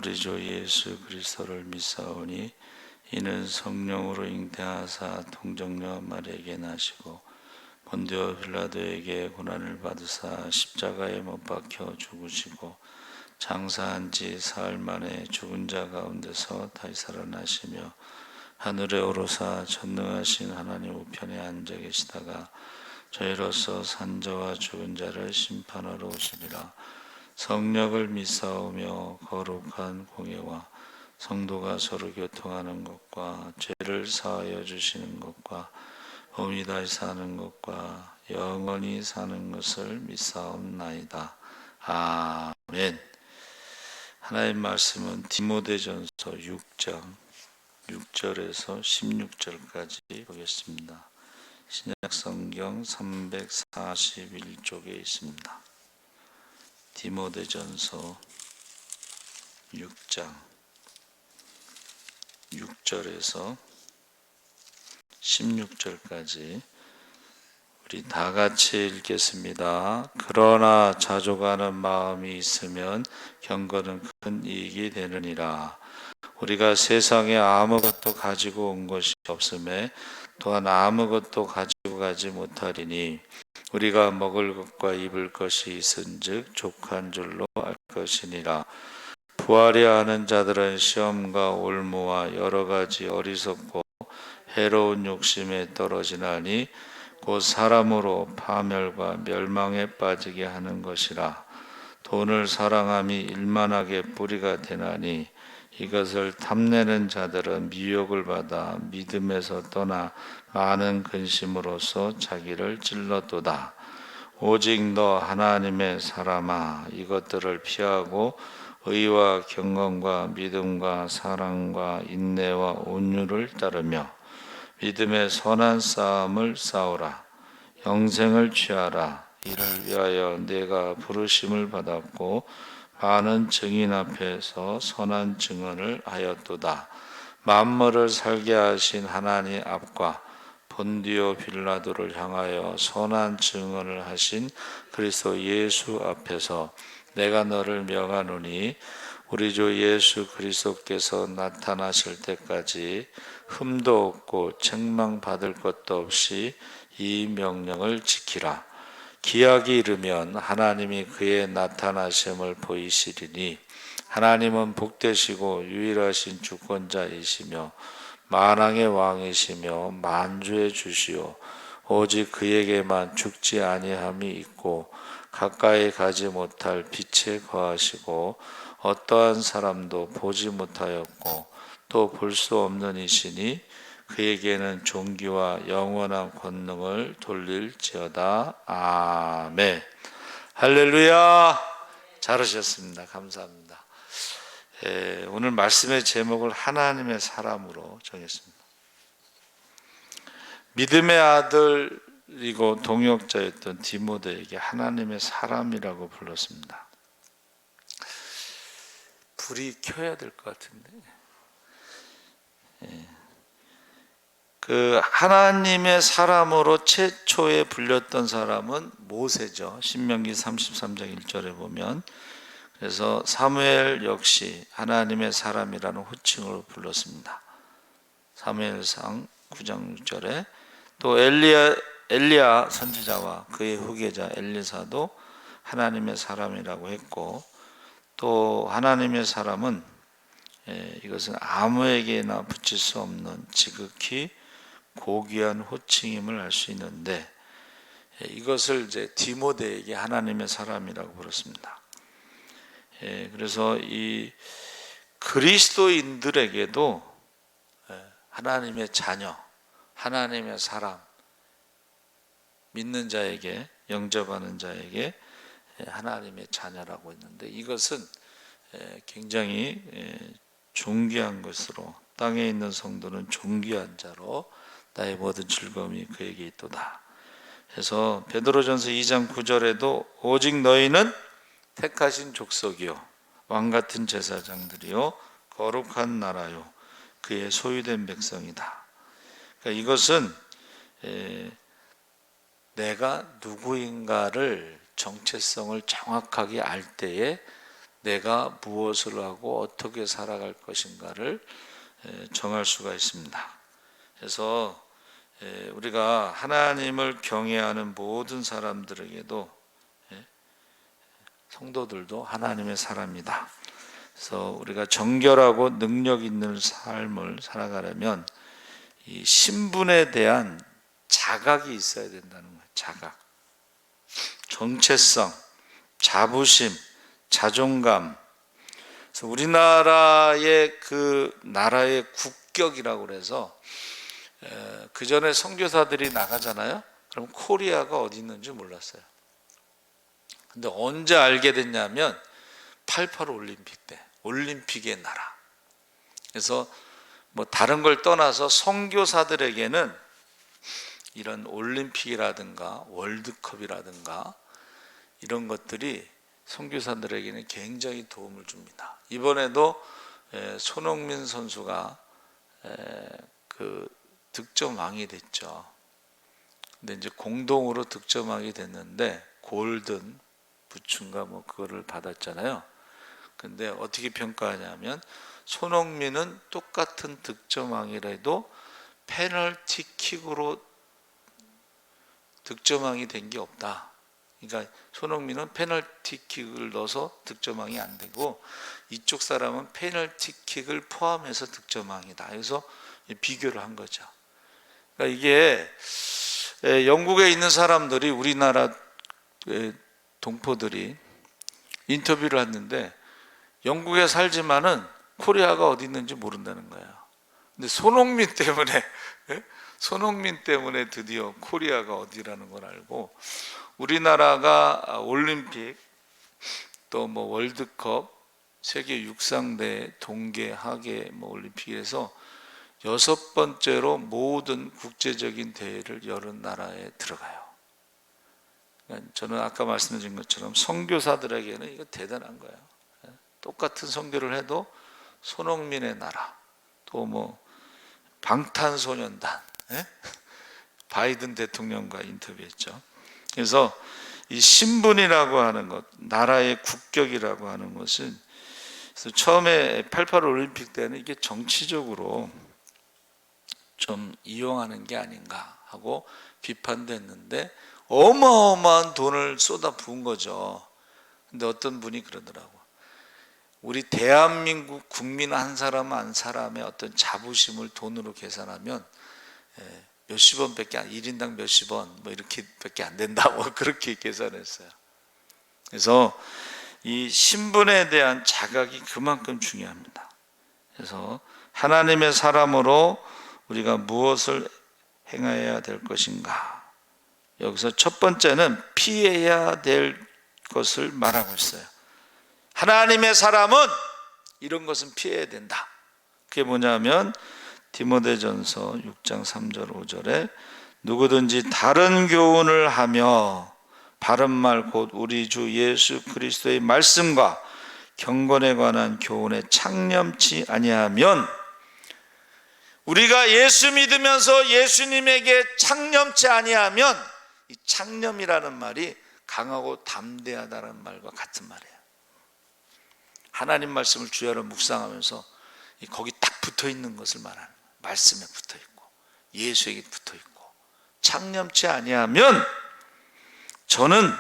우리 주 예수 그리스도를 믿사오니 이는 성령으로 잉태하사 동정녀 마리아에게 나시고 본디오 빌라도에게 고난을 받으사 십자가에 못 박혀 죽으시고 장사한 지 사흘 만에 죽은 자 가운데서 다시 살아나시며 하늘에 오르사 전능하신 하나님 우편에 앉아 계시다가 저희로서 산자와 죽은 자를 심판하러 오시리라. 성령을 믿사오며 거룩한 공예와 성도가 서로 교통하는 것과 죄를 사하여 주시는 것과 몸이 다시 사는 것과 영원히 사는 것을 믿사옵나이다. 아멘. 하나님 말씀은 디모데전서 6장 6절에서 16절까지 보겠습니다. 신약성경 341쪽에 있습니다. 디모데전서 6장 6절에서 16절까지 우리 다 같이 읽겠습니다. 그러나 자족하는 마음이 있으면 경건은 큰 이익이 되느니라. 우리가 세상에 아무것도 가지고 온 것이 없음에 또한 아무것도 가지고 가지 못하리니 우리가 먹을 것과 입을 것이 있은즉 족한 줄로 알 것이니라. 부하려 하는 자들은 시험과 올무와 여러 가지 어리석고 해로운 욕심에 떨어지나니 곧 사람으로 파멸과 멸망에 빠지게 하는 것이라. 돈을 사랑함이 일만하게 뿌리가 되나니 이것을 탐내는 자들은 미혹을 받아 믿음에서 떠나 많은 근심으로써 자기를 찔렀도다. 오직 너 하나님의 사람아, 이것들을 피하고 의와 경건과 믿음과 사랑과 인내와 온유를 따르며 믿음의 선한 싸움을 싸우라. 영생을 취하라. 이를 위하여 내가 부르심을 받았고 많은 증인 앞에서 선한 증언을 하였도다. 만물을 살게 하신 하나님 앞과 본디오 빌라도를 향하여 선한 증언을 하신 그리스도 예수 앞에서 내가 너를 명하노니 우리 주 예수 그리스도께서 나타나실 때까지 흠도 없고 책망받을 것도 없이 이 명령을 지키라. 기약이 이르면 하나님이 그의 나타나심을 보이시리니 하나님은 복되시고 유일하신 주권자이시며 만왕의 왕이시며 만주의 주시오. 오직 그에게만 죽지 아니함이 있고 가까이 가지 못할 빛에 거하시고 어떠한 사람도 보지 못하였고 또 볼 수 없는 이시니 그에게는 존귀와 영원한 권능을 돌릴지어다. 아멘. 할렐루야. 잘하셨습니다. 감사합니다. 오늘 말씀의 제목을 하나님의 사람으로 정했습니다. 믿음의 아들이고 동역자였던 디모데에게 하나님의 사람이라고 불렀습니다. 불이 켜야 될 것 같은데. 그 하나님의 사람으로 최초에 불렸던 사람은 모세죠. 신명기 33장 1절에 보면. 그래서 사무엘 역시 하나님의 사람이라는 호칭으로 불렀습니다. 사무엘상 9장 6절에 또 엘리야 선지자와 그의 후계자 엘리사도 하나님의 사람이라고 했고, 또 하나님의 사람은 이것은 아무에게나 붙일 수 없는 지극히 고귀한 호칭임을 알 수 있는데, 이것을 이제 디모데에게 하나님의 사람이라고 부르습니다. 그래서 이 그리스도인들에게도 하나님의 자녀, 하나님의 사람, 믿는 자에게, 영접하는 자에게 하나님의 자녀라고 했는데, 이것은 굉장히 존귀한 것으로, 땅에 있는 성도는 존귀한 자로 나의 모든 즐거움이 그에게 있도다. 그래서 베드로전서 2장 9절에도 오직 너희는 택하신 족속이요 왕같은 제사장들이요 거룩한 나라요 그의 소유된 백성이다. 그러니까 이것은 내가 누구인가를 정체성을 정확하게 알 때에 내가 무엇을 하고 어떻게 살아갈 것인가를 정할 수가 있습니다. 그래서 우리가 하나님을 경외하는 모든 사람들에게도, 성도들도 하나님의 사람이다. 그래서 우리가 정결하고 능력 있는 삶을 살아가려면 이 신분에 대한 자각이 있어야 된다는 거예요. 자각, 정체성, 자부심, 자존감. 그래서 우리나라의 그 나라의 국격이라고 그래서 그 전에 선교사들이 나가잖아요. 그럼 코리아가 어디 있는지 몰랐어요. 근데 언제 알게 됐냐면 88 올림픽 때, 올림픽의 나라. 그래서 뭐 다른 걸 떠나서 선교사들에게는 이런 올림픽이라든가 월드컵이라든가 이런 것들이 선교사들에게는 굉장히 도움을 줍니다. 이번에도 손흥민 선수가 그 득점왕이 됐죠. 근데 이제 공동으로 득점왕이 됐는데 골든 부츠인가 뭐 그거를 받았잖아요. 근데 어떻게 평가하냐면 손흥민은 똑같은 득점왕이라도 페널티킥으로 득점왕이 된 게 없다. 그러니까 손흥민은 페널티킥을 넣어서 득점왕이 안 되고 이쪽 사람은 페널티킥을 포함해서 득점왕이다. 그래서 비교를 한 거죠. 그러니까 이게 영국에 있는 사람들이 우리나라 동포들이 인터뷰를 했는데 영국에 살지만은 코리아가 어디 있는지 모른다는 거예요. 근데 손흥민 때문에 드디어 코리아가 어디라는 걸 알고, 우리나라가 올림픽 또 뭐 월드컵, 세계 육상대, 동계, 하계 뭐 올림픽에서 6번째로 모든 국제적인 대회를 여는 나라에 들어가요. 저는 아까 말씀드린 것처럼 선교사들에게는 이거 대단한 거예요. 똑같은 선교를 해도 손흥민의 나라, 또 뭐 방탄소년단, 바이든 대통령과 인터뷰했죠. 그래서 이 신분이라고 하는 것, 나라의 국격이라고 하는 것은, 그래서 처음에 88 올림픽 때는 이게 정치적으로 좀 이용하는 게 아닌가 하고 비판도 했는데 어마어마한 돈을 쏟아 부은 거죠. 근데 어떤 분이 그러더라고. 우리 대한민국 국민 한 사람 한 사람의 어떤 자부심을 돈으로 계산하면 몇십 원밖에 안, 1인당 몇십 원 뭐 이렇게밖에 안 된다고 그렇게 계산했어요. 그래서 이 신분에 대한 자각이 그만큼 중요합니다. 그래서 하나님의 사람으로 우리가 무엇을 행해야 될 것인가, 여기서 첫 번째는 피해야 될 것을 말하고 있어요. 하나님의 사람은 이런 것은 피해야 된다. 그게 뭐냐면 디모데전서 6장 3절 5절에 누구든지 다른 교훈을 하며 바른 말 곧 우리 주 예수 그리스도의 말씀과 경건에 관한 교훈에 창념치 아니하면, 우리가 예수 믿으면서 예수님에게 창념치 아니하면, 이 창념이라는 말이 강하고 담대하다는 말과 같은 말이에요. 하나님 말씀을 주야로 묵상하면서 거기 딱 붙어 있는 것을 말하는 거예요. 말씀에 붙어 있고 예수에게 붙어 있고, 창념치 아니하면 저는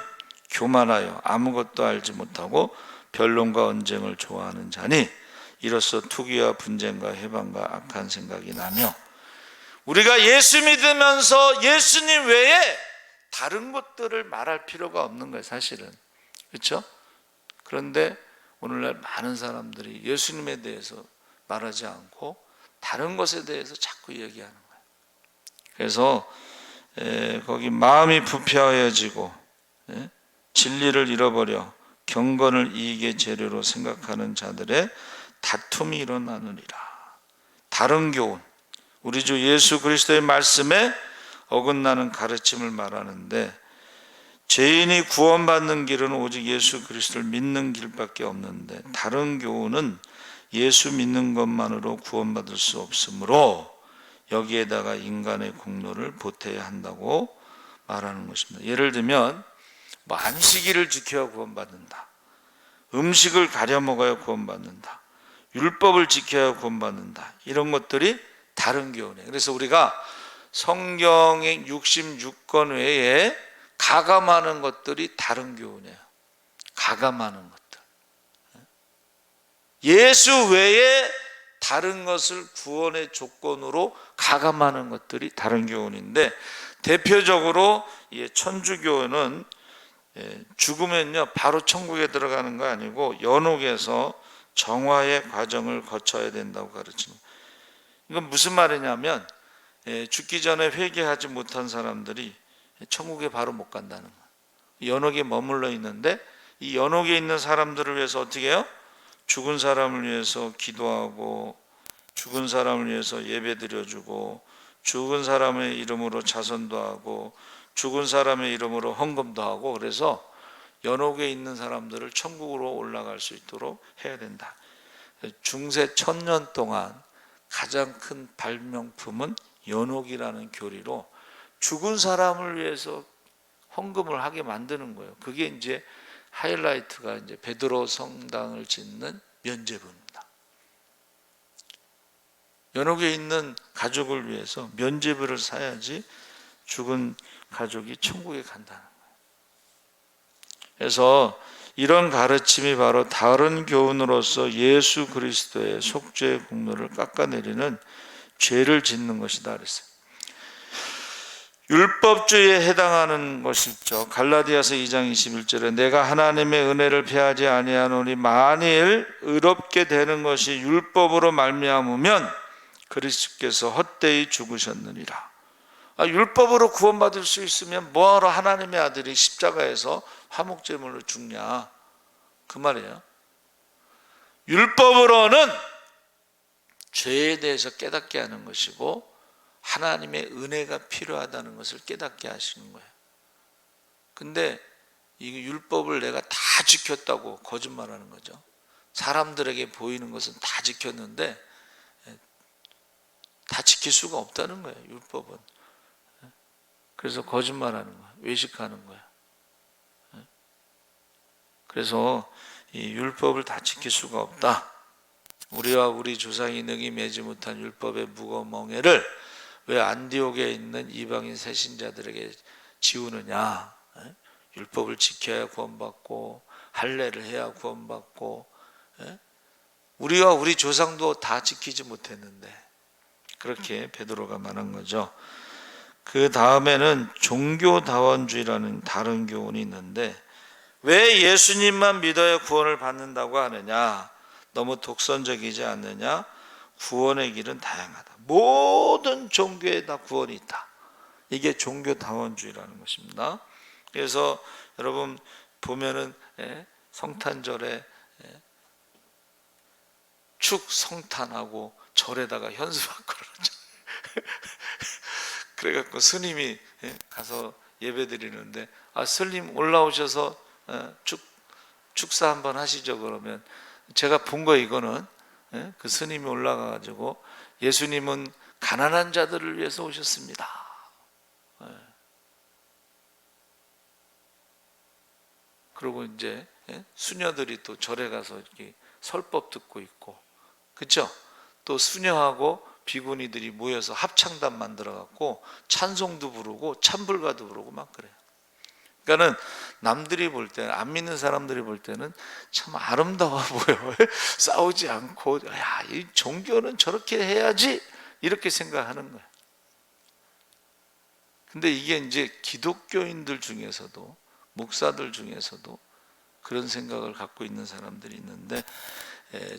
교만하여 아무것도 알지 못하고 변론과 언쟁을 좋아하는 자니 이로써 투기와 분쟁과 해방과 악한 생각이 나며. 우리가 예수 믿으면서 예수님 외에 다른 것들을 말할 필요가 없는 거예요, 사실은. 그렇죠? 그런데 오늘날 많은 사람들이 예수님에 대해서 말하지 않고 다른 것에 대해서 자꾸 얘기하는 거예요. 그래서 거기 마음이 부패하여지고 진리를 잃어버려 경건을 이익의 재료로 생각하는 자들의 다툼이 일어나느니라. 다른 교훈, 우리 주 예수 그리스도의 말씀에 어긋나는 가르침을 말하는데, 죄인이 구원받는 길은 오직 예수 그리스도를 믿는 길밖에 없는데 다른 교훈은 예수 믿는 것만으로 구원받을 수 없으므로 여기에다가 인간의 공로를 보태야 한다고 말하는 것입니다. 예를 들면 뭐 안식일을 지켜야 구원받는다, 음식을 가려 먹어야 구원받는다, 율법을 지켜야 구원받는다, 이런 것들이 다른 교훈이에요. 그래서 우리가 성경의 66권 외에 가감하는 것들이 다른 교훈이에요. 가감하는 것들, 예수 외에 다른 것을 구원의 조건으로 가감하는 것들이 다른 교훈인데, 대표적으로 천주교는 죽으면요 바로 천국에 들어가는 거 아니고 연옥에서 정화의 과정을 거쳐야 된다고 가르칩니다. 이건 무슨 말이냐면 죽기 전에 회개하지 못한 사람들이 천국에 바로 못 간다는 거예요. 연옥에 머물러 있는데, 이 연옥에 있는 사람들을 위해서 어떻게 해요? 죽은 사람을 위해서 기도하고, 죽은 사람을 위해서 예배 드려주고, 죽은 사람의 이름으로 자선도 하고, 죽은 사람의 이름으로 헌금도 하고, 그래서 연옥에 있는 사람들을 천국으로 올라갈 수 있도록 해야 된다. 중세 1000년 동안 가장 큰 발명품은 연옥이라는 교리로 죽은 사람을 위해서 헌금을 하게 만드는 거예요. 그게 이제 하이라이트가 이제 베드로 성당을 짓는 면죄부입니다. 연옥에 있는 가족을 위해서 면죄부를 사야지 죽은 가족이 천국에 간다는 거예요. 그래서 이런 가르침이 바로 다른 교훈으로서 예수 그리스도의 속죄의 공로를 깎아내리는 죄를 짓는 것이다 그랬어요. 율법주의에 해당하는 것이죠. 갈라디아서 2장 21절에 내가 하나님의 은혜를 패하지 아니하노니 만일 의롭게 되는 것이 율법으로 말미암으면 그리스도께서 헛되이 죽으셨느니라. 율법으로 구원받을 수 있으면 뭐하러 하나님의 아들이 십자가에서 화목제물로 죽냐, 그 말이에요. 율법으로는 죄에 대해서 깨닫게 하는 것이고 하나님의 은혜가 필요하다는 것을 깨닫게 하시는 거예요. 근데 이 율법을 내가 다 지켰다고 거짓말하는 거죠. 사람들에게 보이는 것은 다 지켰는데 다 지킬 수가 없다는 거예요, 율법은. 그래서 거짓말하는 거예요. 외식하는 거예요. 그래서 이 율법을 다 지킬 수가 없다. 우리와 우리 조상이 능히 매지 못한 율법의 무거운 멍에를 왜 안디옥에 있는 이방인 새신자들에게 지우느냐. 율법을 지켜야 구원받고 할례를 해야 구원받고, 우리와 우리 조상도 다 지키지 못했는데, 그렇게 베드로가 말한 거죠. 그 다음에는 종교다원주의라는 다른 교훈이 있는데, 왜 예수님만 믿어야 구원을 받는다고 하느냐, 너무 독선적이지 않느냐, 구원의 길은 다양하다, 모든 종교에 다 구원이 있다, 이게 종교다원주의라는 것입니다. 그래서 여러분 보면은 성탄절에 축성탄하고 절에다가 현수막 걸어놓죠. 그래갖고 스님이 가서 예배 드리는데, 스님 올라오셔서 축사 한번 하시죠. 그러면 제가 본 거 이거는 그 스님이 올라가가지고 예수님은 가난한 자들을 위해서 오셨습니다. 그리고 이제 수녀들이 또 절에 가서 이렇게 설법 듣고 있고, 그렇죠? 또 수녀하고 비구니들이 모여서 합창단 만들어 갖고 찬송도 부르고 찬불가도 부르고 막 그래요. 그러니까는 남들이 볼 때는, 안 믿는 사람들이 볼 때는 참 아름다워 보여. 싸우지 않고, 야, 이 종교는 저렇게 해야지, 이렇게 생각하는 거예요. 근데 이게 이제 기독교인들 중에서도, 목사들 중에서도 그런 생각을 갖고 있는 사람들이 있는데,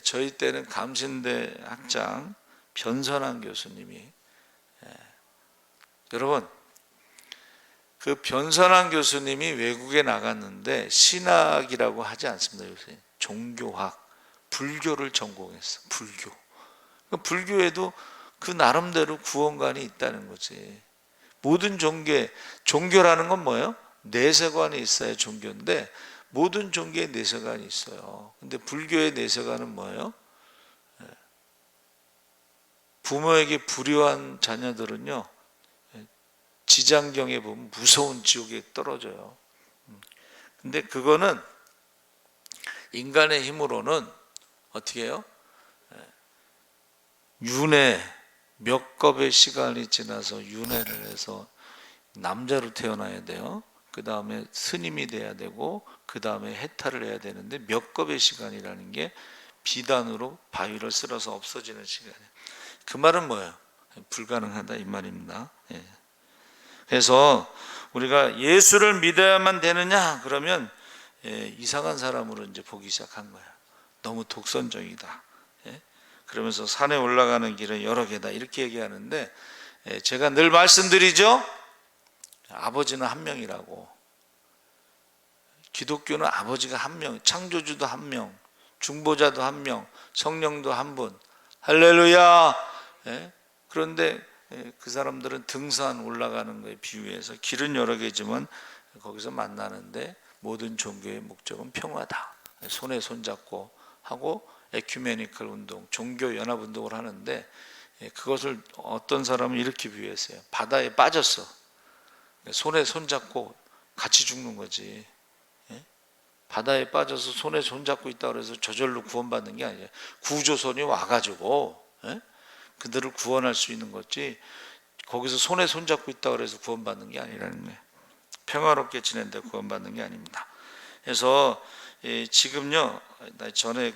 저희 때는 감신대 학장 변선한 교수님이, 여러분 그 변선한 교수님이 외국에 나갔는데 신학이라고 하지 않습니다. 요새 종교학, 불교를 전공했어. 불교에도 그 나름대로 구원관이 있다는 거지. 모든 종교라는 건 뭐예요? 내세관이 있어야 종교인데, 모든 종교에 내세관이 있어요. 근데 불교의 내세관은 뭐예요? 부모에게 불효한 자녀들은요, 지장경에 보면 무서운 지옥에 떨어져요. 근데 그거는 인간의 힘으로는 어떻게 해요? 윤회 몇 겁의 시간이 지나서 윤회를 해서 남자로 태어나야 돼요. 그 다음에 스님이 돼야 되고 그 다음에 해탈을 해야 되는데 몇 겁의 시간이라는 게 비단으로 바위를 쓸어서 없어지는 시간이에요. 그 말은 뭐예요? 불가능하다 이 말입니다. 예. 그래서 우리가 예수를 믿어야만 되느냐 그러면 이상한 사람으로 이제 보기 시작한 거야. 너무 독선적이다. 그러면서 산에 올라가는 길은 여러 개다 이렇게 얘기하는데, 제가 늘 말씀드리죠. 아버지는 한 명이라고. 기독교는 아버지가 한 명, 창조주도 한 명, 중보자도 한 명, 성령도 한 분. 할렐루야. 그런데 그 사람들은 등산 올라가는 거에 비유해서 길은 여러 개지만 거기서 만나는데 모든 종교의 목적은 평화다. 손에 손잡고 하고 에큐메니컬 운동, 종교 연합 운동을 하는데, 그것을 어떤 사람은 이렇게 비유했어요. 바다에 빠졌어. 손에 손잡고 같이 죽는 거지. 바다에 빠져서 손에 손잡고 있다 그래서 저절로 구원받는 게 아니에요. 구조선이 와가지고 그들을 구원할 수 있는 거지, 거기서 손에 손잡고 있다 그래서 구원받는 게 아니라는 거예요. 평화롭게 지낸다 구원받는 게 아닙니다. 그래서 지금요, 전에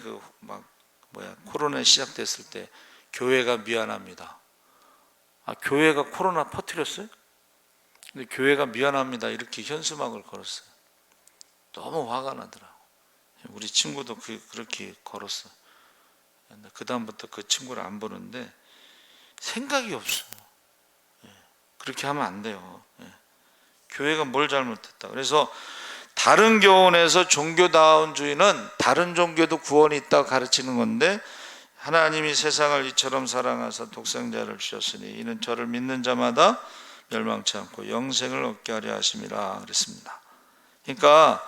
코로나 시작됐을 때 교회가 미안합니다. 교회가 코로나 퍼뜨렸어요? 근데 교회가 미안합니다 이렇게 현수막을 걸었어요. 너무 화가 나더라고. 우리 친구도 그렇게 걸었어. 그 다음부터 그 친구를 안 보는데 생각이 없어요. 그렇게 하면 안 돼요. 교회가 뭘 잘못했다. 그래서 다른 교훈에서 종교다운주의는 다른 종교도 구원이 있다고 가르치는 건데, 하나님이 세상을 이처럼 사랑하사 독생자를 주셨으니 이는 저를 믿는 자마다 멸망치 않고 영생을 얻게 하려 하심이라 그랬습니다. 그러니까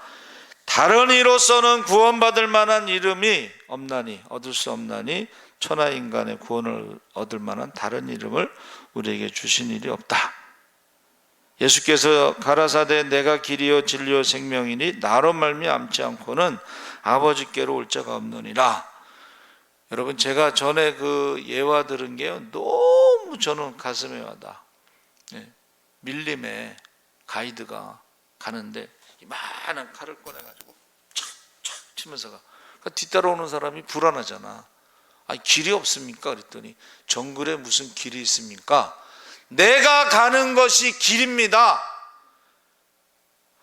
다른 이로서는 구원받을 만한 이름이 없나니, 얻을 수 없나니 천하 인간의 구원을 얻을 만한 다른 이름을 우리에게 주신 일이 없다. 예수께서 가라사대 내가 길이요 진리요 생명이니 나로 말미암지 않고는 아버지께로 올 자가 없느니라. 여러분, 제가 전에 그 예화 들은 게 너무 저는 가슴에 와닿아. 밀림에 가이드가 가는데 이만한 칼을 꺼내가지고 착착 치면서 가. 그러니까 뒤따라오는 사람이 불안하잖아. 아니, 길이 없습니까? 그랬더니 정글에 무슨 길이 있습니까? 내가 가는 것이 길입니다.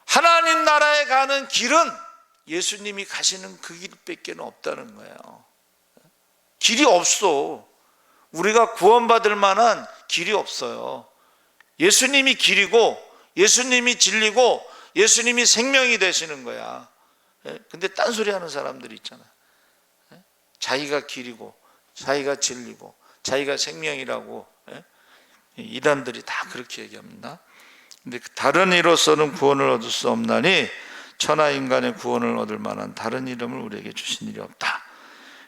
하나님 나라에 가는 길은 예수님이 가시는 그 길밖에 없다는 거예요. 길이 없어. 우리가 구원받을 만한 길이 없어요. 예수님이 길이고 예수님이 진리고 예수님이 생명이 되시는 거야. 근데 딴소리 하는 사람들이 있잖아. 자기가 길이고 자기가 진리고 자기가 생명이라고. 이단들이 다 그렇게 얘기합니다. 근데 다른 이로서는 구원을 얻을 수 없나니 천하 인간의 구원을 얻을 만한 다른 이름을 우리에게 주신 일이 없다.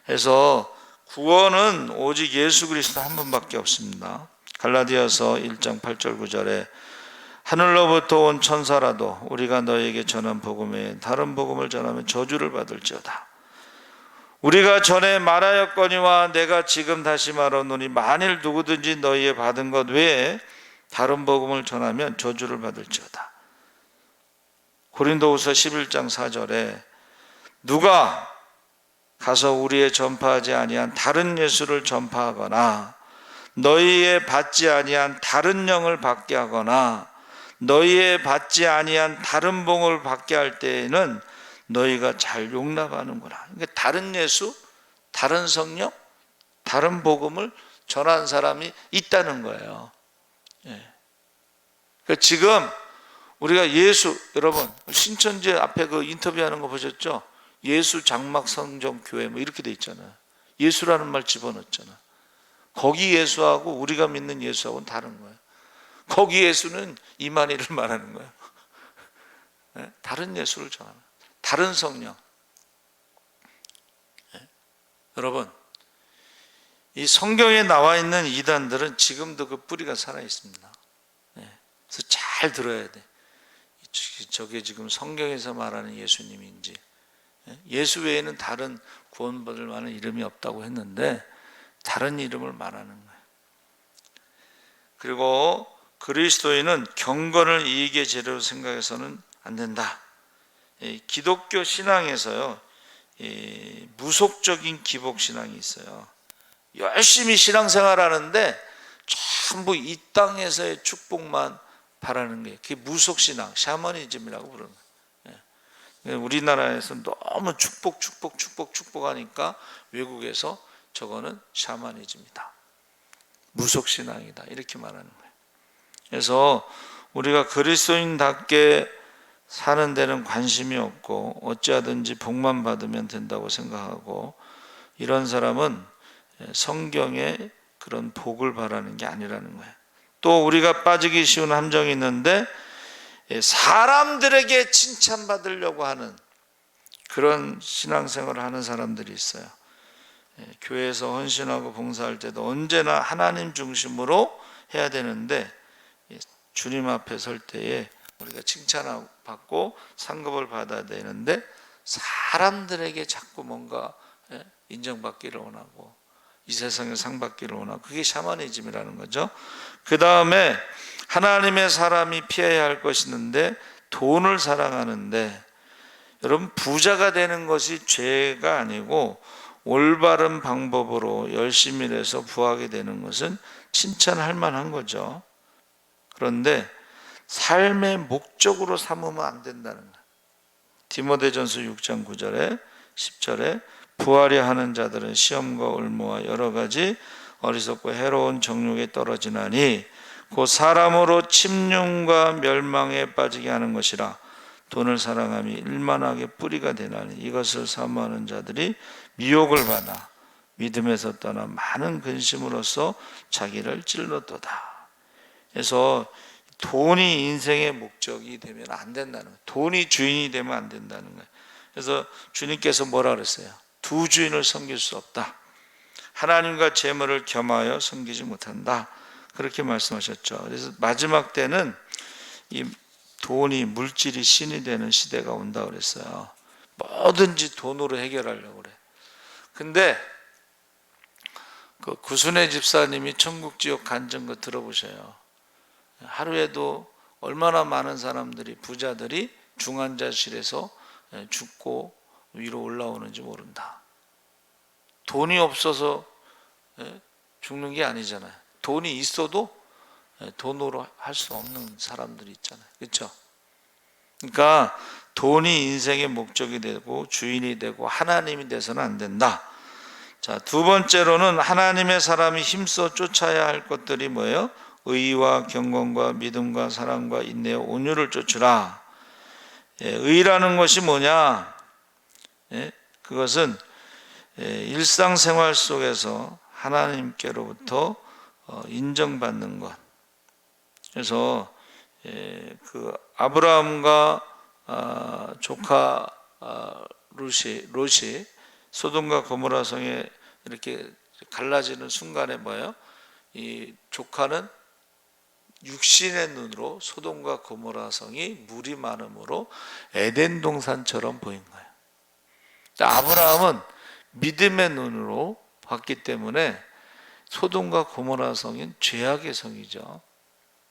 그래서 구원은 오직 예수 그리스도 한 분밖에 없습니다. 갈라디아서 1장 8절 9절에 하늘로부터 온 천사라도 우리가 너에게 전한 복음에 다른 복음을 전하면 저주를 받을지어다. 우리가 전에 말하였거니와 내가 지금 다시 말하노니 만일 누구든지 너희의 받은 것 외에 다른 복음을 전하면 저주를 받을지어다. 고린도후서 11장 4절에 누가 가서 우리의 전파하지 아니한 다른 예수를 전파하거나 너희의 받지 아니한 다른 영을 받게 하거나 너희의 받지 아니한 다른 복음을 받게 할 때에는 너희가 잘 용납하는구나. 그러니까 다른 예수, 다른 성령, 다른 복음을 전한 사람이 있다는 거예요. 그러니까 지금 우리가 예수, 여러분 신천지 앞에 그 인터뷰하는 거 보셨죠? 예수 장막 성정 교회 뭐 이렇게 돼 있잖아요. 예수라는 말 집어넣었잖아. 거기 예수하고 우리가 믿는 예수하고는 다른 거예요. 거기 예수는 이만희를 말하는 거예요. 다른 예수를 전하는, 다른 성령. 여러분, 이 성경에 나와 있는 이단들은 지금도 그 뿌리가 살아 있습니다. 그래서 잘 들어야 돼. 저게 지금 성경에서 말하는 예수님인지 예수 외에는 다른 구원받을 만한 이름이 없다고 했는데 다른 이름을 말하는 거예요. 그리고 그리스도인은 경건을 이익의 재료로 생각해서는 안 된다. 기독교 신앙에서요, 무속적인 기복신앙이 있어요. 열심히 신앙생활하는데 전부 이 땅에서의 축복만 바라는 거예요. 그게 무속신앙, 샤머니즘이라고 부르는 거예요. 우리나라에서 너무 축복하니까 외국에서 저거는 샤머니즘이다, 무속신앙이다, 이렇게 말하는 거예요. 그래서 우리가 그리스도인답게 사는 데는 관심이 없고 어찌하든지 복만 받으면 된다고 생각하고, 이런 사람은 성경의 그런 복을 바라는 게 아니라는 거예요. 또 우리가 빠지기 쉬운 함정이 있는데 사람들에게 칭찬받으려고 하는 그런 신앙생활을 하는 사람들이 있어요. 교회에서 헌신하고 봉사할 때도 언제나 하나님 중심으로 해야 되는데 주님 앞에 설 때에 우리가 칭찬받고 상급을 받아야 되는데 사람들에게 자꾸 뭔가 인정받기를 원하고 이 세상에 상 받기를 원하고, 그게 샤머니즘이라는 거죠. 그 다음에 하나님의 사람이 피해야 할 것이 있는데 돈을 사랑하는데, 여러분 부자가 되는 것이 죄가 아니고 올바른 방법으로 열심히 일해서 부하게 되는 것은 칭찬할 만한 거죠. 그런데 삶의 목적으로 삼으면 안 된다는 거예요. 디모데전서 6장 9절에 10절에 부하려 하는 자들은 시험과 올무와 여러 가지 어리석고 해로운 정욕에 떨어지나니 곧 사람으로 침륜과 멸망에 빠지게 하는 것이라. 돈을 사랑함이 일만하게 뿌리가 되나니 이것을 사모하는 자들이 미혹을 받아 믿음에서 떠나 많은 근심으로써 자기를 찔렀도다. 그래서 돈이 인생의 목적이 되면 안 된다는 거예요. 돈이 주인이 되면 안 된다는 거예요. 그래서 주님께서 뭐라 그랬어요? 두 주인을 섬길 수 없다. 하나님과 재물을 겸하여 섬기지 못한다. 그렇게 말씀하셨죠. 그래서 마지막 때는 이 돈이, 물질이 신이 되는 시대가 온다 그랬어요. 뭐든지 돈으로 해결하려고 그래. 근데 그 구순의 집사님이 천국 지옥 간증 거 들어보셔요. 하루에도 얼마나 많은 사람들이, 부자들이 중환자실에서 죽고 위로 올라오는지 모른다. 돈이 없어서 죽는 게 아니잖아요. 돈이 있어도 돈으로 할 수 없는 사람들이 있잖아요. 그렇죠? 그러니까 돈이 인생의 목적이 되고 주인이 되고 하나님이 돼서는 안 된다. 자, 두 번째로는 하나님의 사람이 힘써 쫓아야 할 것들이 뭐예요? 의와 경건과 믿음과 사랑과 인내와 온유를 쫓으라. 의라는 것이 뭐냐? 그것은 일상생활 속에서 하나님께로부터 인정받는 것. 그래서 그 아브라함과 조카 롯이 소돔과 고모라 성에 이렇게 갈라지는 순간에 뭐예요? 이 조카는 육신의 눈으로 소돔과 고모라 성이 물이 많음으로 에덴 동산처럼 보인 거예요. 아브라함은 믿음의 눈으로 봤기 때문에 소돔과 고모라 성은 죄악의 성이죠.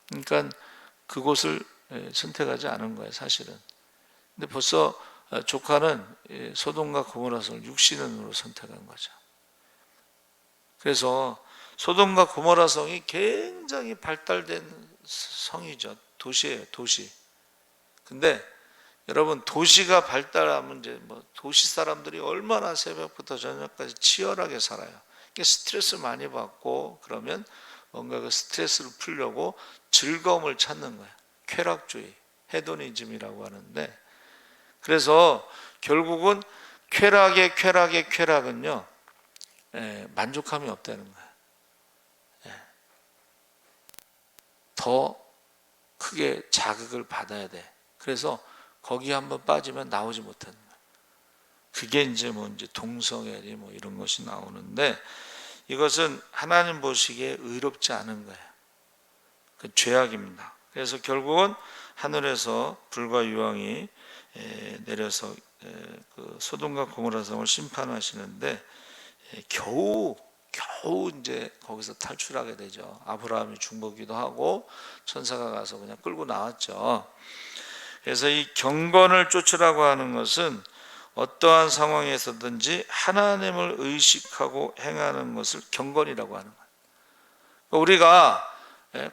그러니까 그곳을 선택하지 않은 거예요, 사실은. 근데 벌써 조카는 소돔과 고모라 성을 육신의 눈으로 선택한 거죠. 그래서 소돔과 고모라 성이 굉장히 발달된 성이죠. 도시예요, 도시. 근데 여러분, 도시가 발달하면 이제 뭐 도시 사람들이 얼마나 새벽부터 저녁까지 치열하게 살아요. 스트레스 많이 받고 그러면 뭔가 그 스트레스를 풀려고 즐거움을 찾는 거예요. 쾌락주의, 헤도니즘이라고 하는데, 그래서 결국은 쾌락은요, 만족함이 없다는 거예요. 더 크게 자극을 받아야 돼. 그래서 거기 한번 빠지면 나오지 못하는 거예요. 그게 이제 동성애니 이런 것이 나오는데, 이것은 하나님 보시기에 의롭지 않은 거예요. 그 죄악입니다. 그래서 결국은 하늘에서 불과 유황이 내려서 그 소돔과 고모라 성을 심판하시는데 겨우 이제 거기서 탈출하게 되죠. 아브라함이 중보기도 하고 천사가 가서 그냥 끌고 나왔죠. 그래서 이 경건을 쫓으라고 하는 것은 어떠한 상황에서든지 하나님을 의식하고 행하는 것을 경건이라고 하는 거예요. 우리가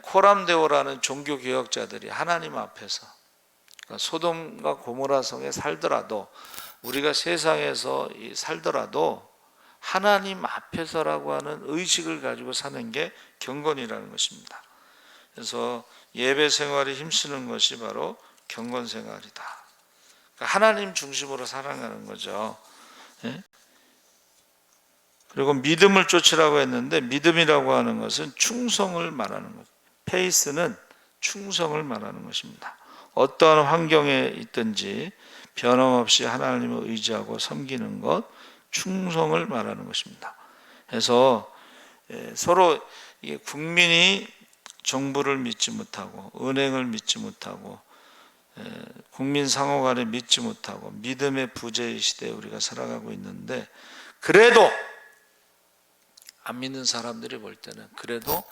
코람데오라는 종교개혁자들이 하나님 앞에서, 그러니까 소돔과 고모라 성에 살더라도, 우리가 세상에서 살더라도 하나님 앞에서라고 하는 의식을 가지고 사는 게 경건이라는 것입니다. 그래서 예배 생활에 힘쓰는 것이 바로 경건 생활이다. 그러니까 하나님 중심으로 살아가는 거죠. 그리고 믿음을 쫓으라고 했는데, 믿음이라고 하는 것은 충성을 말하는 것. 페이스는 충성을 말하는 것입니다. 어떠한 환경에 있든지 변함없이 하나님을 의지하고 섬기는 것, 충성을 말하는 것입니다. 그래서 서로 국민이 정부를 믿지 못하고, 은행을 믿지 못하고, 국민 상호 간에 믿지 못하고 믿음의 부재의 시대에 우리가 살아가고 있는데, 그래도 안 믿는 사람들이 볼 때는 그래도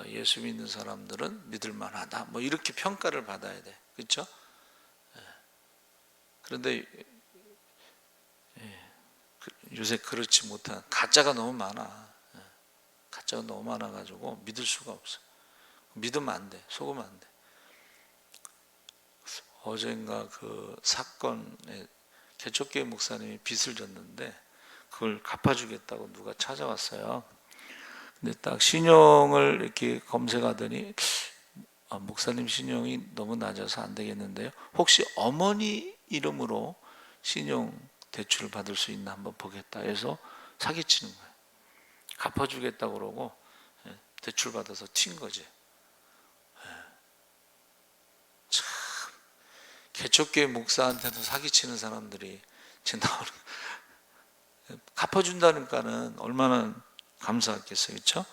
예수 믿는 사람들은 믿을 만하다, 뭐 이렇게 평가를 받아야 돼. 그렇죠? 그런데 요새 그렇지 못한 가짜가 너무 많아. 가짜가 너무 많아가지고 믿을 수가 없어. 믿으면 안 돼. 속으면 안 돼. 어젠가 그 사건에 개척교회 목사님이 빚을 졌는데 그걸 갚아주겠다고 누가 찾아왔어요. 근데 딱 신용을 이렇게 검색하더니 목사님 신용이 너무 낮아서 안 되겠는데요, 혹시 어머니 이름으로 신용 대출을 받을 수 있나 한번 보겠다 해서 사기치는 거예요. 갚아주겠다고 그러고 대출 받아서 튄 거지. 참, 개척교회 목사한테도 사기치는 사람들이 지금 나오는, 갚아준다니까는 얼마나 감사하겠어요. 그렇죠?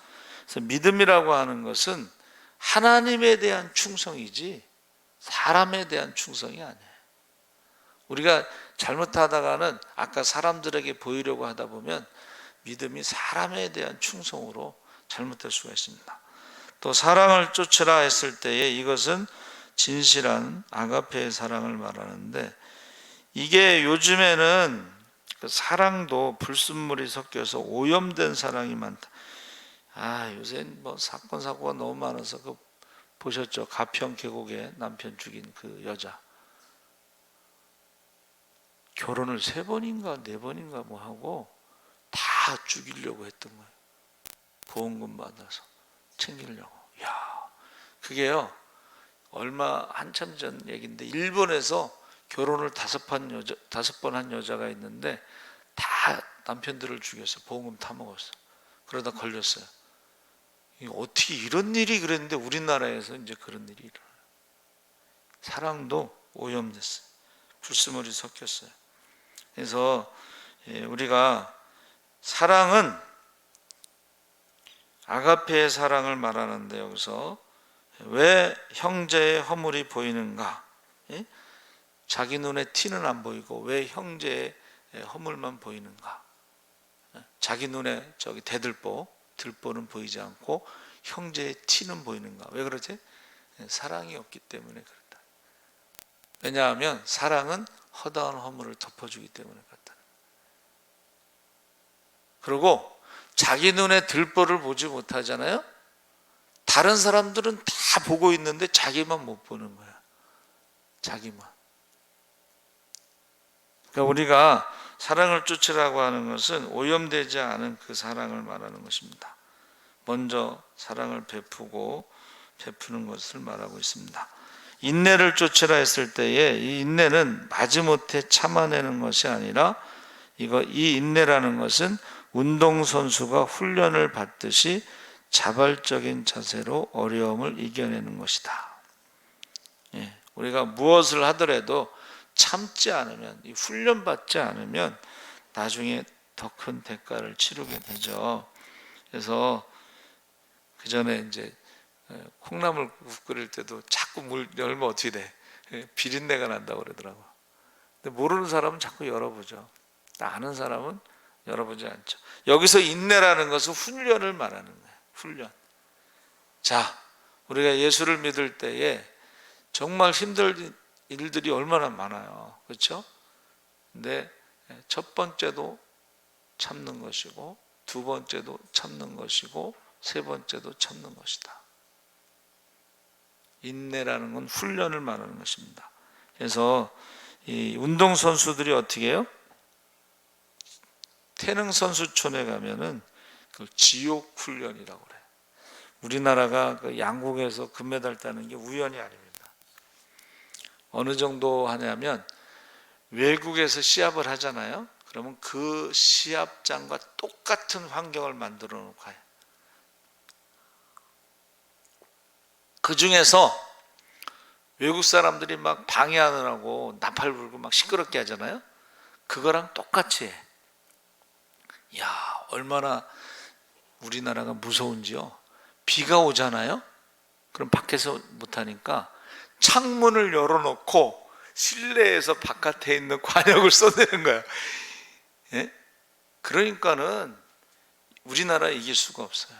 그래서 믿음이라고 하는 것은 하나님에 대한 충성이지 사람에 대한 충성이 아니에요. 우리가 잘못하다가는 아까 사람들에게 보이려고 하다 보면 믿음이 사람에 대한 충성으로 잘못될 수가 있습니다. 또 사랑을 쫓으라 했을 때에 이것은 진실한 아가페의 사랑을 말하는데, 이게 요즘에는 그 사랑도 불순물이 섞여서 오염된 사랑이 많다. 요새 뭐 사건 사고가 너무 많아서 그 보셨죠? 가평 계곡에 남편 죽인 그 여자, 결혼을 3번인가 4번인가 뭐 하고 다 죽이려고 했던 거예요. 보험금 받아서 챙기려고. 그게요, 얼마 한참 전 얘기인데 일본에서 결혼을 5번 한 여자가 있는데 다 남편들을 죽였어. 보험금 타먹었어. 그러다 걸렸어요. 어떻게 이런 일이, 그랬는데 우리나라에서 이제 그런 일이 일어나요. 사랑도 오염됐어요. 불순물이 섞였어요. 그래서 우리가 사랑은 아가페의 사랑을 말하는데, 여기서 왜 형제의 허물이 보이는가? 자기 눈에 티는 안 보이고 왜 형제의 허물만 보이는가? 자기 눈에 저기 들보는 보이지 않고 형제의 티는 보이는가? 왜 그러지? 사랑이 없기 때문에 그렇다. 왜냐하면 사랑은 허다한 허물을 덮어주기 때문에 그렇다. 그리고 자기 눈에 들보를 보지 못하잖아요. 다른 사람들은 다 보고 있는데 자기만 못 보는 거야. 자기만. 그러니까 우리가 사랑을 쫓으라고 하는 것은 오염되지 않은 그 사랑을 말하는 것입니다. 먼저 사랑을 베푸는 것을 말하고 있습니다. 인내를 쫓으라 했을 때에 이 인내는 마지못해 참아내는 것이 아니라 이 인내라는 것은 운동선수가 훈련을 받듯이 자발적인 자세로 어려움을 이겨내는 것이다. 우리가 무엇을 하더라도 참지 않으면, 이 훈련받지 않으면 나중에 더 큰 대가를 치르게 되죠. 그래서 그 전에 이제 콩나물국 끓일 때도 자꾸 물 열면 어떻게 돼? 비린내가 난다고 그러더라고. 근데 모르는 사람은 자꾸 열어보죠. 아는 사람은 열어보지 않죠. 여기서 인내라는 것은 훈련을 말하는 거예요. 훈련. 자, 우리가 예수를 믿을 때에 정말 힘든 일들이 얼마나 많아요. 그렇죠? 근데 첫 번째도 참는 것이고, 두 번째도 참는 것이고, 세 번째도 참는 것이다. 인내라는 건 훈련을 말하는 것입니다. 그래서 이 운동선수들이 어떻게 해요? 태능선수촌에 가면은 그 지옥 훈련이라고 그래요. 우리나라가 그 양궁에서 금메달 따는 게 우연이 아닙니다. 어느 정도 하냐면 외국에서 시합을 하잖아요. 그러면 그 시합장과 똑같은 환경을 만들어 놓고 가요. 그 중에서 외국 사람들이 막 방해하느라고 나팔 불고 막 시끄럽게 하잖아요. 그거랑 똑같이 해. 야, 얼마나 우리나라가 무서운지요. 비가 오잖아요. 그럼 밖에서 못하니까 창문을 열어놓고 실내에서 바깥에 있는 관역을 쏘내는 거야. 예? 그러니까는 우리나라 이길 수가 없어요.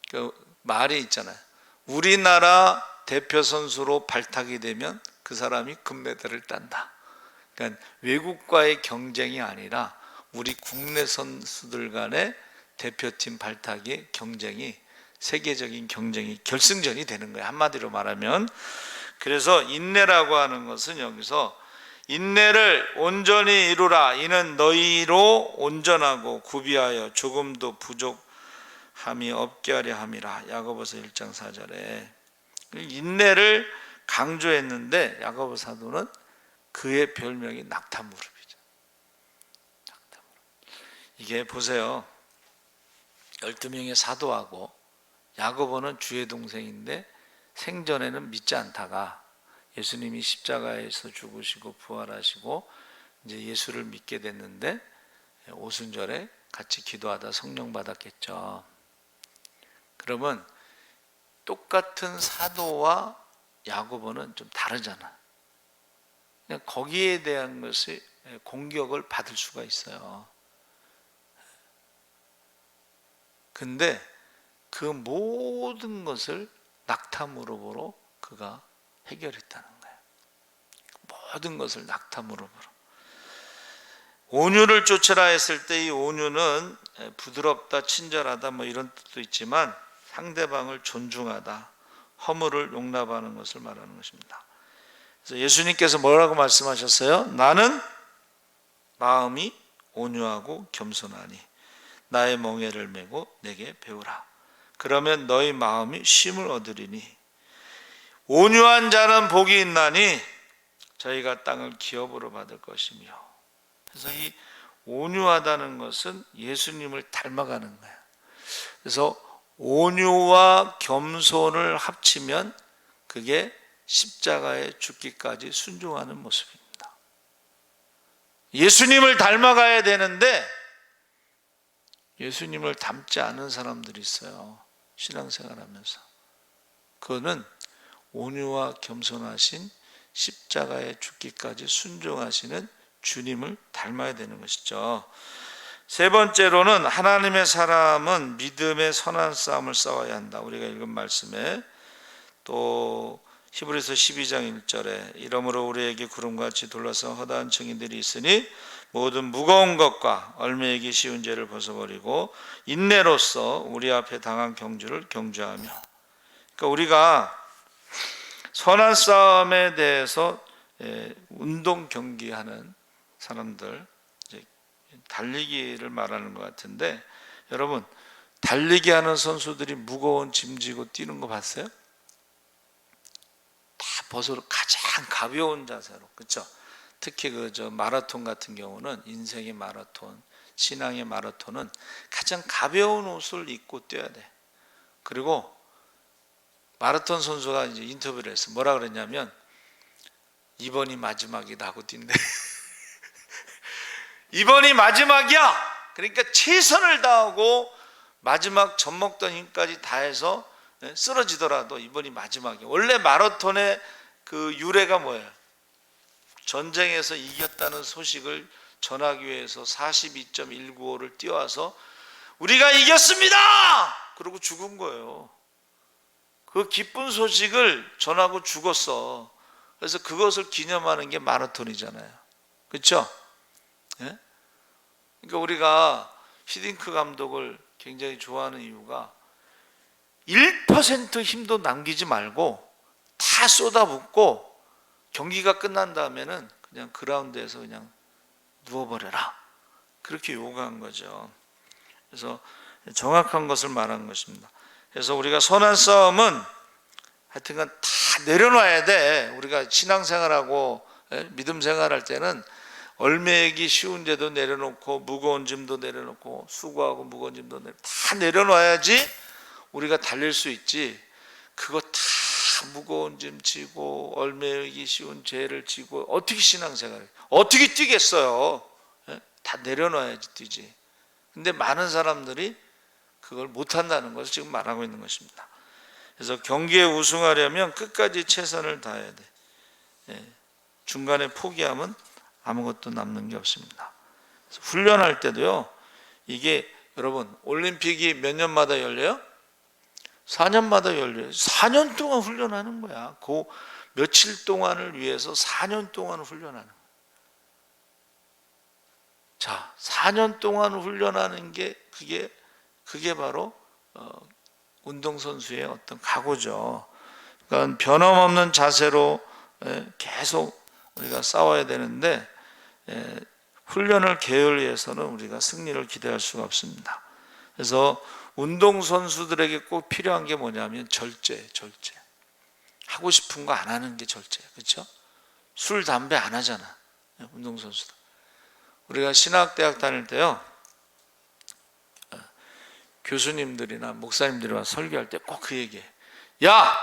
그 말이 있잖아요. 우리나라 대표 선수로 발탁이 되면 그 사람이 금메달을 딴다. 그러니까 외국과의 경쟁이 아니라 우리 국내 선수들 간의 대표팀 발탁의 경쟁이, 세계적인 경쟁이 결승전이 되는 거예요. 한마디로 말하면. 그래서 인내라고 하는 것은 여기서 인내를 온전히 이루라. 이는 너희로 온전하고 구비하여 조금도 부족함이 없게 하려 함이라. 야고보서 1장 4절에 인내를 강조했는데 야고보 사도는 그의 별명이 낙타무릎이죠. 낙타무릎. 이게 보세요. 12명의 사도하고 야고보는 주의 동생인데 생전에는 믿지 않다가 예수님이 십자가에서 죽으시고 부활하시고 이제 예수를 믿게 됐는데 오순절에 같이 기도하다 성령 받았겠죠. 그러면 똑같은 사도와 야고보는 좀 다르잖아. 그냥 거기에 대한 것이 공격을 받을 수가 있어요. 근데 그 모든 것을 낙타무릎으로 그가 해결했다는 거예요. 모든 것을 낙타무릎으로. 온유를 쫓으라 했을 때 이 온유는 부드럽다, 친절하다 뭐 이런 뜻도 있지만 상대방을 존중하다, 허물을 용납하는 것을 말하는 것입니다. 그래서 예수님께서 뭐라고 말씀하셨어요? 나는 마음이 온유하고 겸손하니 나의 멍에를 메고 내게 배우라. 그러면 너희 마음이 쉼을 얻으리니 온유한 자는 복이 있나니 저희가 땅을 기업으로 받을 것이며. 그래서 이 온유하다는 것은 예수님을 닮아가는 거예요. 그래서 온유와 겸손을 합치면 그게 십자가에 죽기까지 순종하는 모습입니다. 예수님을 닮아가야 되는데 예수님을 닮지 않은 사람들이 있어요. 신앙생활하면서. 그거는 온유와 겸손하신 십자가에 죽기까지 순종하시는 주님을 닮아야 되는 것이죠. 세 번째로는 하나님의 사람은 믿음의 선한 싸움을 싸워야 한다. 우리가 읽은 말씀에 또 히브리서 12장 1절에 이러므로 우리에게 구름같이 둘러싼 허다한 증인들이 있으니 모든 무거운 것과 얽매이기 쉬운 죄를 벗어버리고 인내로써 우리 앞에 당한 경주를 경주하며. 그러니까 우리가 선한 싸움에 대해서 운동 경기하는 사람들, 달리기를 말하는 것 같은데, 여러분 달리기 하는 선수들이 무거운 짐 지고 뛰는 거 봤어요? 다 벗어 가장 가벼운 자세로, 그렇죠? 특히 마라톤 같은 경우는, 인생의 마라톤, 신앙의 마라톤은 가장 가벼운 옷을 입고 뛰어야 돼. 그리고 마라톤 선수가 이제 인터뷰를 했어. 뭐라 그랬냐면 이번이 마지막이다 하고 뛴대. 이번이 마지막이야. 그러니까 최선을 다하고 마지막 젖먹던 힘까지 다해서 쓰러지더라도 이번이 마지막이야. 원래 마라톤의 그 유래가 뭐예요? 전쟁에서 이겼다는 소식을 전하기 위해서 42.195를 뛰어와서 우리가 이겼습니다! 그러고 죽은 거예요. 그 기쁜 소식을 전하고 죽었어. 그래서 그것을 기념하는 게 마라톤이잖아요. 그렇죠? 예? 그러니까 우리가 히딩크 감독을 굉장히 좋아하는 이유가 1% 힘도 남기지 말고 다 쏟아붓고 경기가 끝난 다음에는 그냥 그라운드에서 그냥 누워버려라. 그렇게 요구한 거죠. 그래서 정확한 것을 말한 것입니다. 그래서 우리가 선한 싸움은 하여튼간 다 내려놔야 돼. 우리가 신앙생활하고 믿음 생활할 때는 얼매이기 쉬운데도 내려놓고 무거운 짐도 내려놓고 수고하고 무거운 짐도 다 내려놔야지 우리가 달릴 수 있지. 그거 다 무거운 짐 지고 얼매이기 쉬운 죄를 지고 어떻게 신앙생활을 어떻게 뛰겠어요? 다 내려놔야지 뛰지. 근데 많은 사람들이 그걸 못한다는 것을 지금 말하고 있는 것입니다. 그래서 경기에 우승하려면 끝까지 최선을 다해야 돼. 중간에 포기하면 아무것도 남는 게 없습니다. 훈련할 때도요, 이게 여러분 올림픽이 몇 년마다 열려요? 4년마다 열려요. 4년 동안 훈련하는 거야. 그 며칠 동안을 위해서 4년 동안 훈련하는 거야. 자, 4년 동안 훈련하는 게 그게 바로 운동선수의 어떤 각오죠. 그러니까 변함없는 자세로 계속 우리가 싸워야 되는데 훈련을 게을리해서는 우리가 승리를 기대할 수가 없습니다. 그래서 운동선수들에게 꼭 필요한 게 뭐냐면 절제. 하고 싶은 거 안 하는 게 절제. 그렇죠? 술, 담배 안 하잖아. 운동선수들. 우리가 신학대학 다닐 때요, 교수님들이나 목사님들이 와서 설교할 때 꼭 그 얘기해. 야!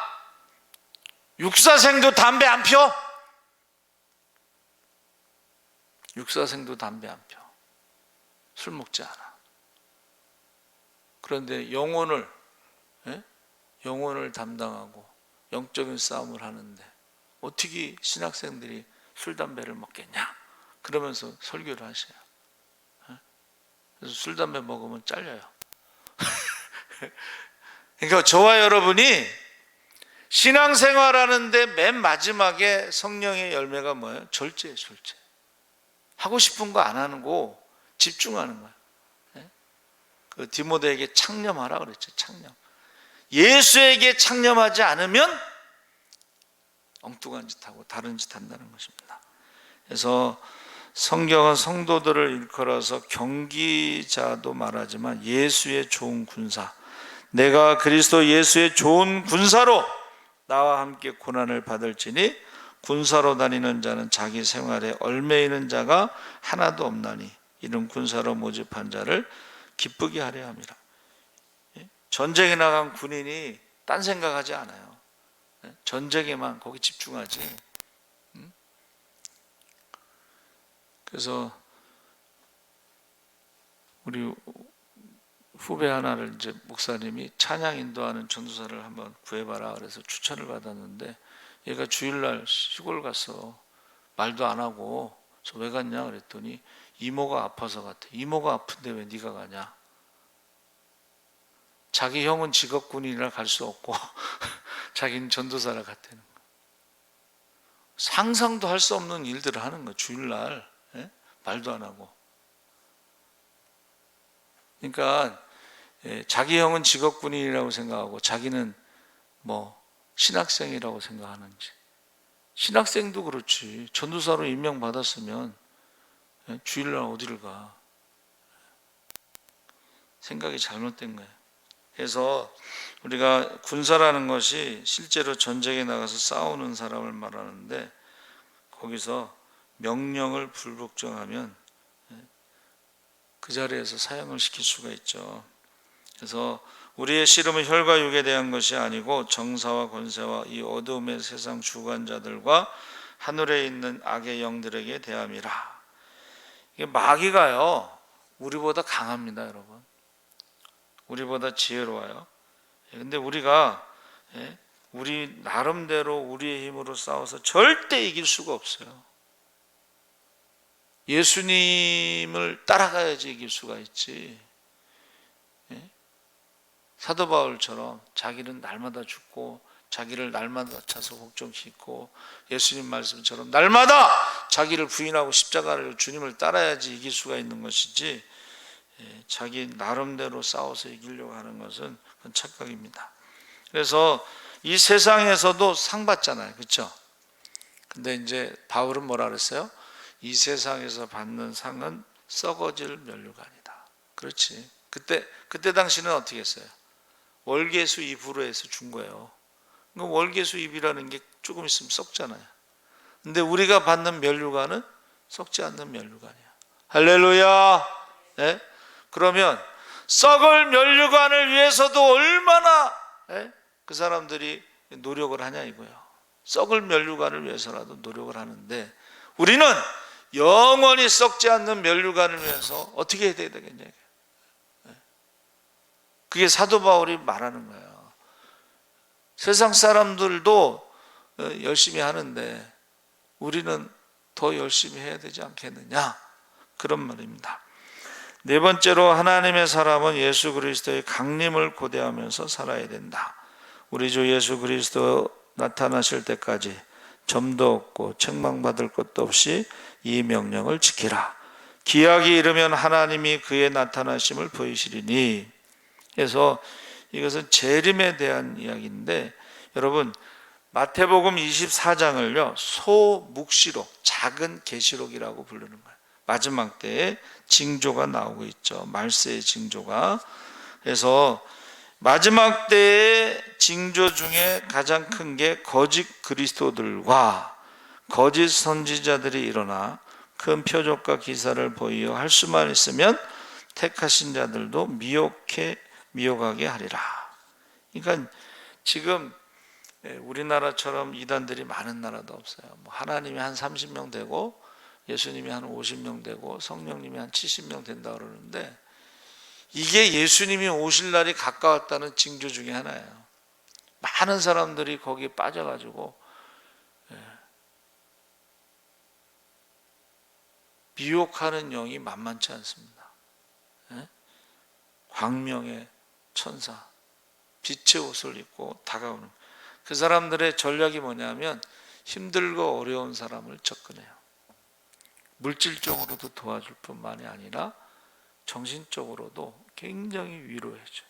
육사생도 담배 안 펴? 육사생도 담배 안 펴. 술 먹지 않아. 그런데 영혼을 담당하고 영적인 싸움을 하는데 어떻게 신학생들이 술, 담배를 먹겠냐? 그러면서 설교를 하셔요. 그래서 술, 담배 먹으면 잘려요. 그러니까 저와 여러분이 신앙생활하는데 맨 마지막에 성령의 열매가 뭐예요? 절제예요, 절제. 하고 싶은 거 안 하는 거 집중하는 거예요. 그 디모데에게 창념하라 그랬죠. 창념. 예수에게 창념하지 않으면 엉뚱한 짓 하고 다른 짓 한다는 것입니다. 그래서 성경은 성도들을 일컬어서 경기자도 말하지만 예수의 좋은 군사, 내가 그리스도 예수의 좋은 군사로 나와 함께 고난을 받을지니 군사로 다니는 자는 자기 생활에 얽매이는 자가 하나도 없나니 이런 군사로 모집한 자를 기쁘게 하려 함이라. 전쟁에 나간 군인이 딴 생각하지 않아요. 전쟁에만 거기 집중하지. 그래서 우리 후배 하나를 이제 목사님이 찬양 인도하는 전도사를 한번 구해봐라 그래서 추천을 받았는데 얘가 주일날 시골 가서 말도 안 하고 저 왜 갔냐 그랬더니 이모가 아파서 갔대. 이모가 아픈데 왜 네가 가냐? 자기 형은 직업군인이라 갈 수 없고 자기는 전도사라 갔다는 거야. 상상도 할 수 없는 일들을 하는 거야. 주일날 말도 안 하고. 그러니까 자기 형은 직업군인이라고 생각하고 자기는 뭐 신학생이라고 생각하는지. 신학생도 그렇지. 전도사로 임명받았으면 주일날 어디를 가. 생각이 잘못된 거예요. 그래서 우리가 군사라는 것이 실제로 전쟁에 나가서 싸우는 사람을 말하는데 거기서 명령을 불복종하면 그 자리에서 사형을 시킬 수가 있죠. 그래서 우리의 씨름은 혈과 육에 대한 것이 아니고 정사와 권세와 이 어두움의 세상 주관자들과 하늘에 있는 악의 영들에게 대함이라. 이게 마귀가요 우리보다 강합니다, 여러분. 우리보다 지혜로워요. 근데 우리가 우리 나름대로 우리의 힘으로 싸워서 절대 이길 수가 없어요. 예수님을 따라가야지 이길 수가 있지. 사도 바울처럼 자기는 날마다 죽고 자기를 날마다 차서 복종시키고 예수님 말씀처럼 날마다 자기를 부인하고 십자가를 주님을 따라야지 이길 수가 있는 것이지, 자기 나름대로 싸워서 이기려고 하는 것은 그건 착각입니다. 그래서 이 세상에서도 상 받잖아요, 그렇죠? 근데 이제 바울은 뭐라 그랬어요? 이 세상에서 받는 상은 썩어질 면류관이다. 그렇지. 그때 당시는 어떻게 했어요? 월계수 입으로 해서 준 거예요. 월계수 입이라는 게 조금 있으면 썩잖아요. 근데 우리가 받는 면류관은 썩지 않는 면류관이야. 할렐루야. 네? 그러면 썩을 면류관을 위해서도 얼마나 그 사람들이 노력을 하냐 이거예요. 썩을 면류관을 위해서라도 노력을 하는데, 우리는 영원히 썩지 않는 면류관을 위해서 어떻게 해야 되겠냐. 그게 사도 바울이 말하는 거예요. 세상 사람들도 열심히 하는데 우리는 더 열심히 해야 되지 않겠느냐, 그런 말입니다. 네 번째로, 하나님의 사람은 예수 그리스도의 강림을 고대하면서 살아야 된다. 우리 주 예수 그리스도 나타나실 때까지 점도 없고 책망받을 것도 없이 이 명령을 지키라. 기약이 이르면 하나님이 그의 나타나심을 보이시리니. 그래서 이것은 재림에 대한 이야기인데, 여러분 마태복음 24장을요 소묵시록, 작은 계시록이라고 부르는 거예요. 마지막 때에 징조가 나오고 있죠. 말세의 징조가. 그래서 마지막 때의 징조 중에 가장 큰 게 거짓 그리스도들과 거짓 선지자들이 일어나 큰 표적과 기사를 보이어 할 수만 있으면 택하신 자들도 미혹하게 하리라. 그러니까 지금 우리나라처럼 이단들이 많은 나라도 없어요. 하나님이 한 30명 되고 예수님이 한 50명 되고 성령님이 한 70명 된다 그러는데, 이게 예수님이 오실 날이 가까웠다는 징조 중에 하나예요. 많은 사람들이 거기에 빠져가지고 미혹하는 영이 만만치 않습니다. 광명의 천사, 빛의 옷을 입고 다가오는, 그 사람들의 전략이 뭐냐면 힘들고 어려운 사람을 접근해요. 물질적으로도 도와줄 뿐만이 아니라 정신적으로도 굉장히 위로해줘요.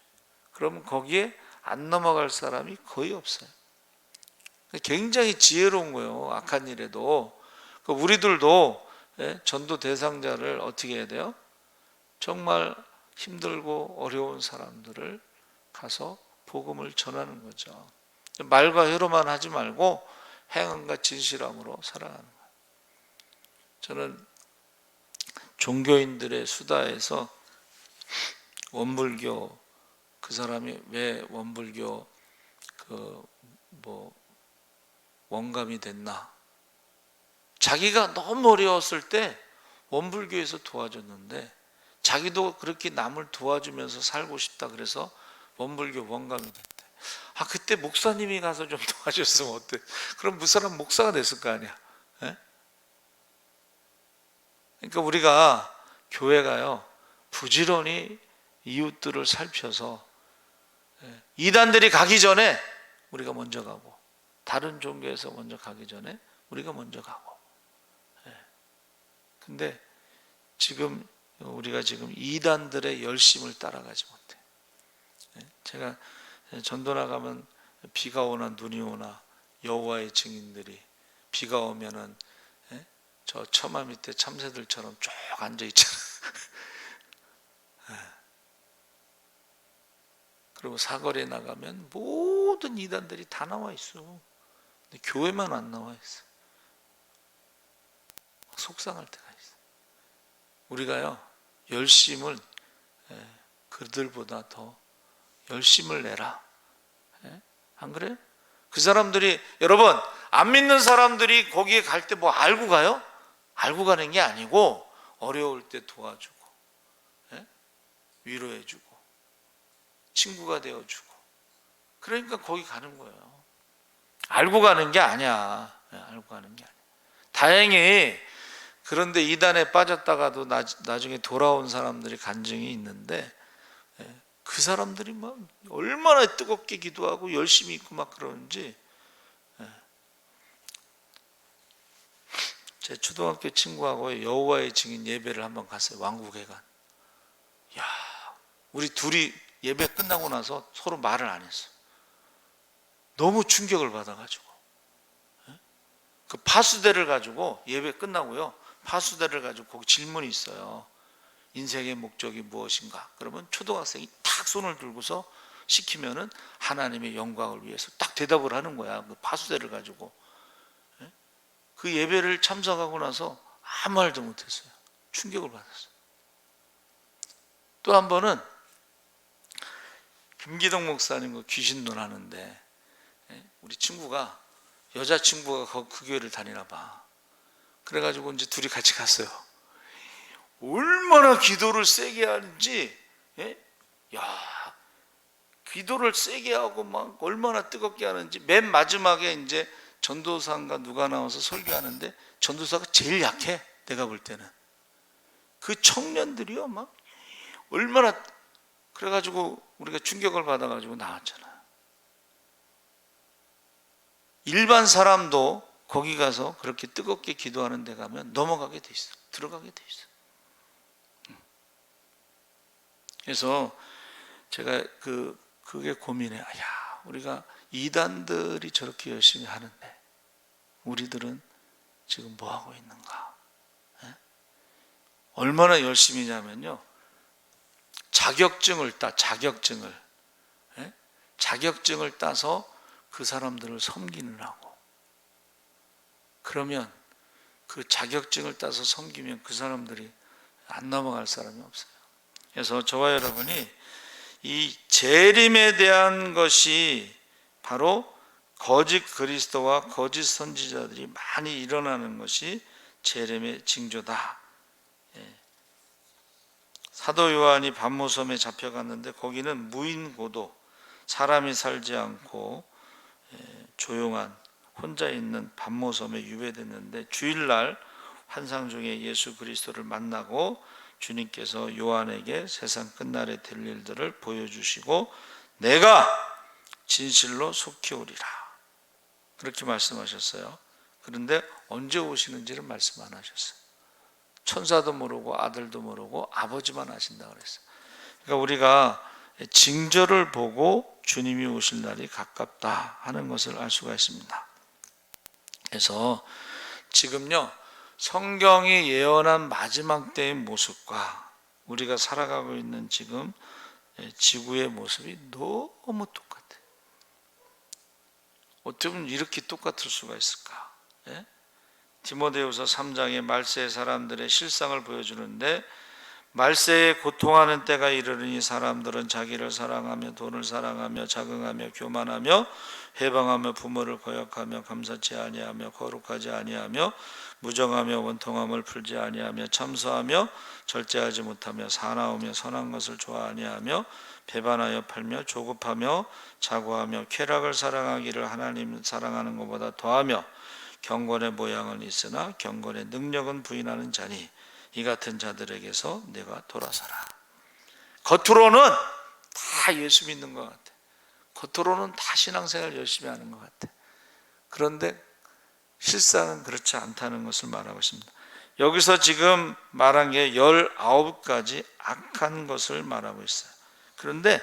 그러면 거기에 안 넘어갈 사람이 거의 없어요. 굉장히 지혜로운 거예요. 악한 일에도. 우리들도 전도 대상자를 어떻게 해야 돼요? 정말 힘들고 어려운 사람들을 가서 복음을 전하는 거죠. 말과 혀로만 하지 말고 행함과 진실함으로 살아가는 거예요. 저는 종교인들의 수다에서 원불교, 그 사람이 왜 원불교 원감이 됐나? 자기가 너무 어려웠을 때 원불교에서 도와줬는데 자기도 그렇게 남을 도와주면서 살고 싶다 그래서 원불교 원감이 됐대. 그때 목사님이 가서 좀 도와줬으면 어때? 그럼 그 사람 목사가 됐을 거 아니야. 그러니까 우리가 교회가요 부지런히 이웃들을 살펴서 이단들이 가기 전에 우리가 먼저 가고, 다른 종교에서 먼저 가기 전에 우리가 먼저 가고. 근데 지금 우리가 지금 이단들의 열심을 따라가지 못해. 제가 전도 나가면 비가 오나 눈이 오나 여호와의 증인들이 비가 오면은 저 처마 밑에 참새들처럼 쭉 앉아 있잖아. 그리고 사거리에 나가면 모든 이단들이 다 나와 있어. 근데 교회만 안 나와 있어. 속상할 때가 있어. 우리가요 열심을 그들보다 더 열심을 내라. 안 그래요? 그 사람들이, 여러분 안 믿는 사람들이 거기에 갈 때 뭐 알고 가요? 알고 가는 게 아니고 어려울 때 도와주고 위로해주고 친구가 되어주고, 그러니까 거기 가는 거예요. 알고 가는 게 아니야. 알고 가는 게 아니야. 다행히 그런데 이단에 빠졌다가도 나중에 돌아온 사람들이 간증이 있는데, 그 사람들이 막 얼마나 뜨겁게 기도하고 열심히 있고 막 그러는지. 제 초등학교 친구하고 여호와의 증인 예배를 한번 갔어요. 왕국회관. 야, 우리 둘이 예배 끝나고 나서 서로 말을 안 했어. 너무 충격을 받아가지고. 그 파수대를 가지고 예배 끝나고요, 파수대를 가지고 거기 질문이 있어요. 인생의 목적이 무엇인가? 그러면 초등학생이 탁 손을 들고서 시키면은 하나님의 영광을 위해서 딱 대답을 하는 거야. 그 파수대를 가지고. 그 예배를 참석하고 나서 아무 말도 못했어요. 충격을 받았어요. 또 한 번은 김기동 목사님과 귀신논 하는데, 우리 친구가, 여자친구가 그 교회를 다니나 봐. 그래가지고 이제 둘이 같이 갔어요. 얼마나 기도를 세게 하는지, 야, 기도를 세게 하고 막 얼마나 뜨겁게 하는지. 맨 마지막에 이제 전도사인가 누가 나와서 설교하는데, 전도사가 제일 약해. 내가 볼 때는 그 청년들이요 막 얼마나. 그래가지고 우리가 충격을 받아가지고 나왔잖아요. 일반 사람도 거기 가서 그렇게 뜨겁게 기도하는 데 가면 넘어가게 돼 있어. 들어가게 돼 있어. 그래서 제가 그게 고민해. 야, 우리가 이단들이 저렇게 열심히 하는데 우리들은 지금 뭐 하고 있는가? 얼마나 열심히냐면요, 자격증을 따서 그 사람들을 섬기느라고. 그러면 그 자격증을 따서 섬기면 그 사람들이 안 넘어갈 사람이 없어요. 그래서 저와 여러분이 이 재림에 대한 것이 바로 거짓 그리스도와 거짓 선지자들이 많이 일어나는 것이 재림의 징조다. 사도 요한이 반모섬에 잡혀갔는데 거기는 무인고도, 사람이 살지 않고 조용한 혼자 있는 반모섬에 유배됐는데, 주일날 환상 중에 예수 그리스도를 만나고 주님께서 요한에게 세상 끝날에 될 일들을 보여주시고 내가 진실로 속히 오리라, 그렇게 말씀하셨어요. 그런데 언제 오시는지는 말씀 안 하셨어요. 천사도 모르고 아들도 모르고 아버지만 아신다 그랬어요. 그러니까 우리가 징조를 보고 주님이 오실 날이 가깝다 하는 것을 알 수가 있습니다. 그래서 지금요, 성경이 예언한 마지막 때의 모습과 우리가 살아가고 있는 지금 지구의 모습이 너무 똑같아요. 어떻게 보면 이렇게 똑같을 수가 있을까? 디모데후서 3장에 말세의 사람들의 실상을 보여주는데, 말세에 고통하는 때가 이르르니 사람들은 자기를 사랑하며 돈을 사랑하며 자긍하며 교만하며 해방하며 부모를 거역하며 감사치 아니하며 거룩하지 아니하며 무정하며 원통함을 풀지 아니하며 참소하며 절제하지 못하며 사나우며 선한 것을 좋아 아니하며 배반하여 팔며 조급하며 자고하며 쾌락을 사랑하기를 하나님 사랑하는 것보다 더하며 경건의 모양은 있으나 경건의 능력은 부인하는 자니 이 같은 자들에게서 내가 돌아서라. 겉으로는 다 예수 믿는 것 같아. 겉으로는 다 신앙생활 열심히 하는 것 같아. 그런데 실상은 그렇지 않다는 것을 말하고 있습니다. 여기서 지금 말한 게 19가지 악한 것을 말하고 있어요. 그런데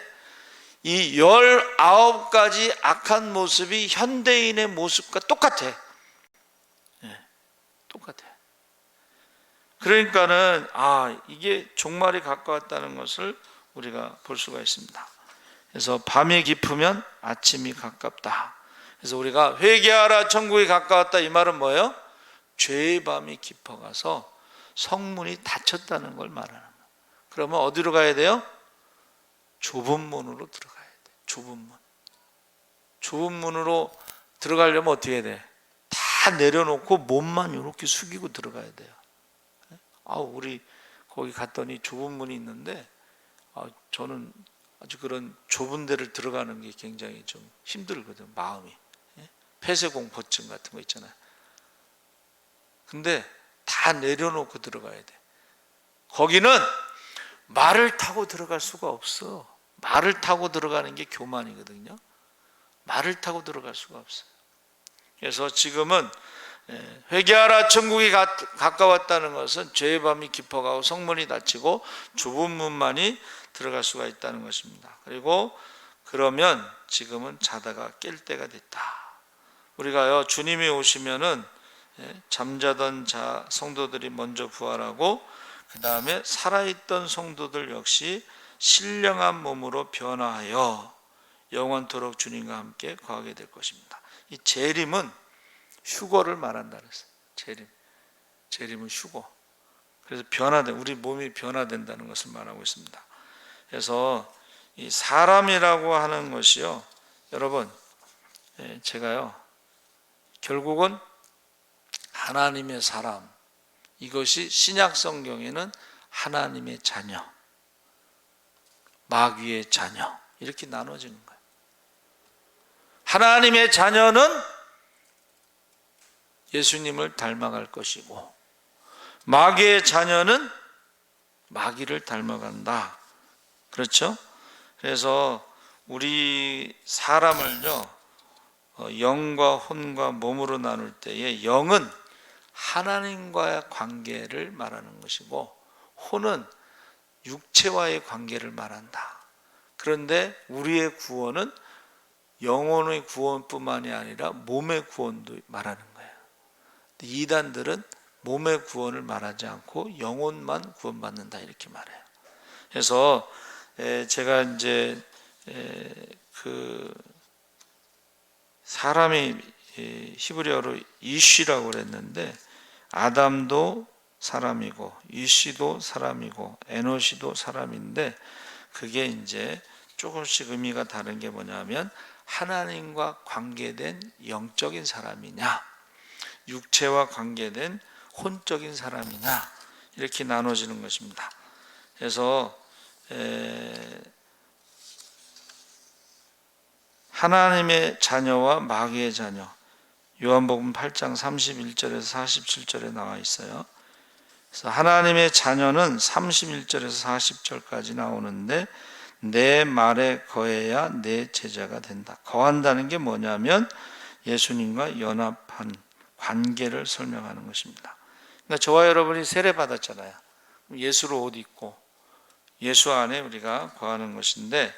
이 19가지 악한 모습이 현대인의 모습과 똑같아. 똑같아. 그러니까는 이게 종말이 가까웠다는 것을 우리가 볼 수가 있습니다. 그래서 밤이 깊으면 아침이 가깝다. 그래서 우리가 회개하라 천국이 가까웠다, 이 말은 뭐예요? 죄의 밤이 깊어가서 성문이 닫혔다는 걸 말하는 거예요. 그러면 어디로 가야 돼요? 좁은 문으로 들어가야 돼. 좁은 문. 좁은 문으로 들어가려면 어떻게 해야 돼? 다 내려놓고 몸만 이렇게 숙이고 들어가야 돼요. 우리 거기 갔더니 좁은 문이 있는데 저는 아주 그런 좁은 데를 들어가는 게 굉장히 좀 힘들거든, 마음이. 폐쇄공포증 같은 거 있잖아요. 근데 다 다 내려놓고 들어가야 돼. 거기는 말을 타고 들어갈 수가 없어. 말을 타고 들어가는 게 교만이거든요. 말을 타고 들어갈 수가 없어요. 그래서 지금은 회개하라 천국이 가까웠다는 것은 죄의 밤이 깊어가고 성문이 닫히고 좁은 문만이 들어갈 수가 있다는 것입니다. 그리고 그러면 지금은 자다가 깰 때가 됐다. 우리가요, 주님이 오시면은 잠자던 성도들이 먼저 부활하고 그 다음에 살아있던 성도들 역시 신령한 몸으로 변화하여 영원토록 주님과 함께 거하게 될 것입니다. 이 재림은 휴거를 말한다 그랬어요. 재림은 휴거. 그래서 우리 몸이 변화된다는 것을 말하고 있습니다. 그래서 이 사람이라고 하는 것이요, 여러분, 제가요, 결국은 하나님의 사람, 이것이 신약 성경에는 하나님의 자녀, 마귀의 자녀, 이렇게 나눠지는 거예요. 하나님의 자녀는 예수님을 닮아갈 것이고, 마귀의 자녀는 마귀를 닮아간다. 그렇죠? 그래서 우리 사람을요, 영과 혼과 몸으로 나눌 때에 영은 하나님과의 관계를 말하는 것이고 혼은 육체와의 관계를 말한다. 그런데 우리의 구원은 영혼의 구원뿐만이 아니라 몸의 구원도 말하는 거예요. 이단들은 몸의 구원을 말하지 않고 영혼만 구원받는다 이렇게 말해요. 그래서 제가 이제 그 사람이 히브리어로 이쉬라고 그랬는데 아담도 사람이고 이쉬도 사람이고 에노시도 사람인데 그게 이제 조금씩 의미가 다른 게 뭐냐면 하나님과 관계된 영적인 사람이냐 육체와 관계된 혼적인 사람이냐 이렇게 나눠지는 것입니다. 그래서 하나님의 자녀와 마귀의 자녀, 요한복음 8장 31절에서 47절에 나와 있어요. 그래서 하나님의 자녀는 31절에서 40절까지 나오는데 내 말에 거해야 내 제자가 된다. 거한다는 게 뭐냐면 예수님과 연합한 관계를 설명하는 것입니다. 그러니까 저와 여러분이 세례 받았잖아요. 예수로 옷 입고 예수 안에 우리가 거하는 것인데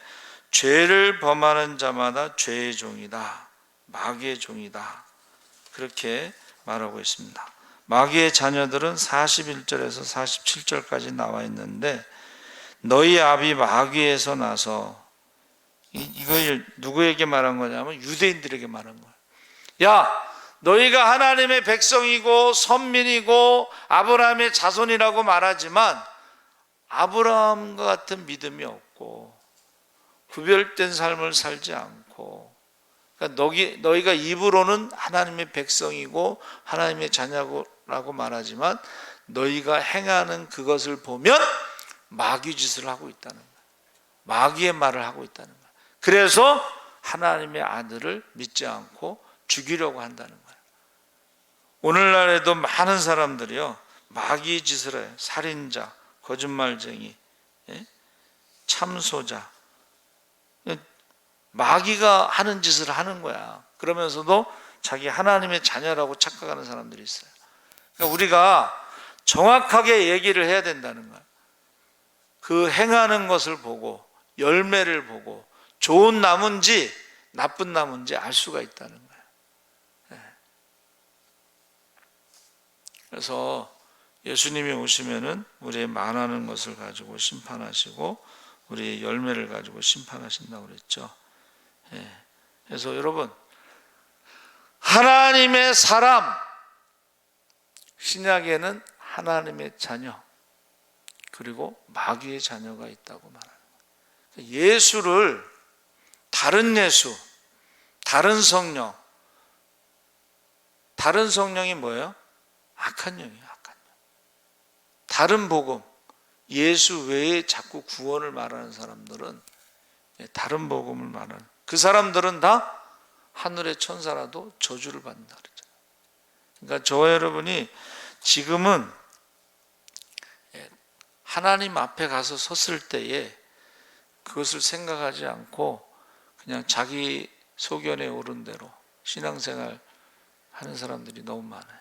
죄를 범하는 자마다 죄의 종이다. 마귀의 종이다. 그렇게 말하고 있습니다. 마귀의 자녀들은 41절에서 47절까지 나와 있는데 너희 아비 마귀에서 나서 이걸 누구에게 말한 거냐면 유대인들에게 말한 거예요. 야, 너희가 하나님의 백성이고 선민이고 아브라함의 자손이라고 말하지만 아브라함과 같은 믿음이 없고 구별된 삶을 살지 않고 그러니까 너희가 입으로는 하나님의 백성이고 하나님의 자녀라고 말하지만 너희가 행하는 그것을 보면 마귀 짓을 하고 있다는 거예요. 마귀의 말을 하고 있다는 거예요. 그래서 하나님의 아들을 믿지 않고 죽이려고 한다는 거예요. 오늘날에도 많은 사람들이요 마귀 짓을 해요. 살인자, 거짓말쟁이, 참소자, 마귀가 하는 짓을 하는 거야. 그러면서도 자기 하나님의 자녀라고 착각하는 사람들이 있어요. 그러니까 우리가 정확하게 얘기를 해야 된다는 거야. 그 행하는 것을 보고 열매를 보고 좋은 나무인지 나쁜 나무인지 알 수가 있다는 거야. 그래서 예수님이 오시면은 우리의 말하는 것을 가지고 심판하시고 우리의 열매를 가지고 심판하신다고 그랬죠. 그래서 여러분 하나님의 사람 신약에는 하나님의 자녀 그리고 마귀의 자녀가 있다고 말하는 거예요. 예수를 다른 예수, 다른 성령, 다른 성령이 뭐예요? 악한 영이에요. 악한 영. 다른 복음, 예수 외에 자꾸 구원을 말하는 사람들은 다른 복음을 말하는 그 사람들은 다 하늘의 천사라도 저주를 받는다 그랬잖아요. 그러니까 저와 여러분이 지금은 하나님 앞에 가서 섰을 때에 그것을 생각하지 않고 그냥 자기 소견에 오른 대로 신앙생활 하는 사람들이 너무 많아요.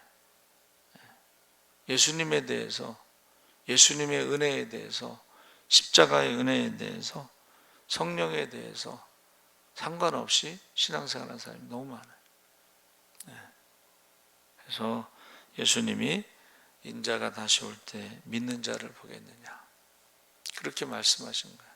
예수님에 대해서, 예수님의 은혜에 대해서, 십자가의 은혜에 대해서, 성령에 대해서 상관없이 신앙생활 하는 사람이 너무 많아요. 그래서 예수님이 인자가 다시 올 때 믿는 자를 보겠느냐, 그렇게 말씀하신 거예요.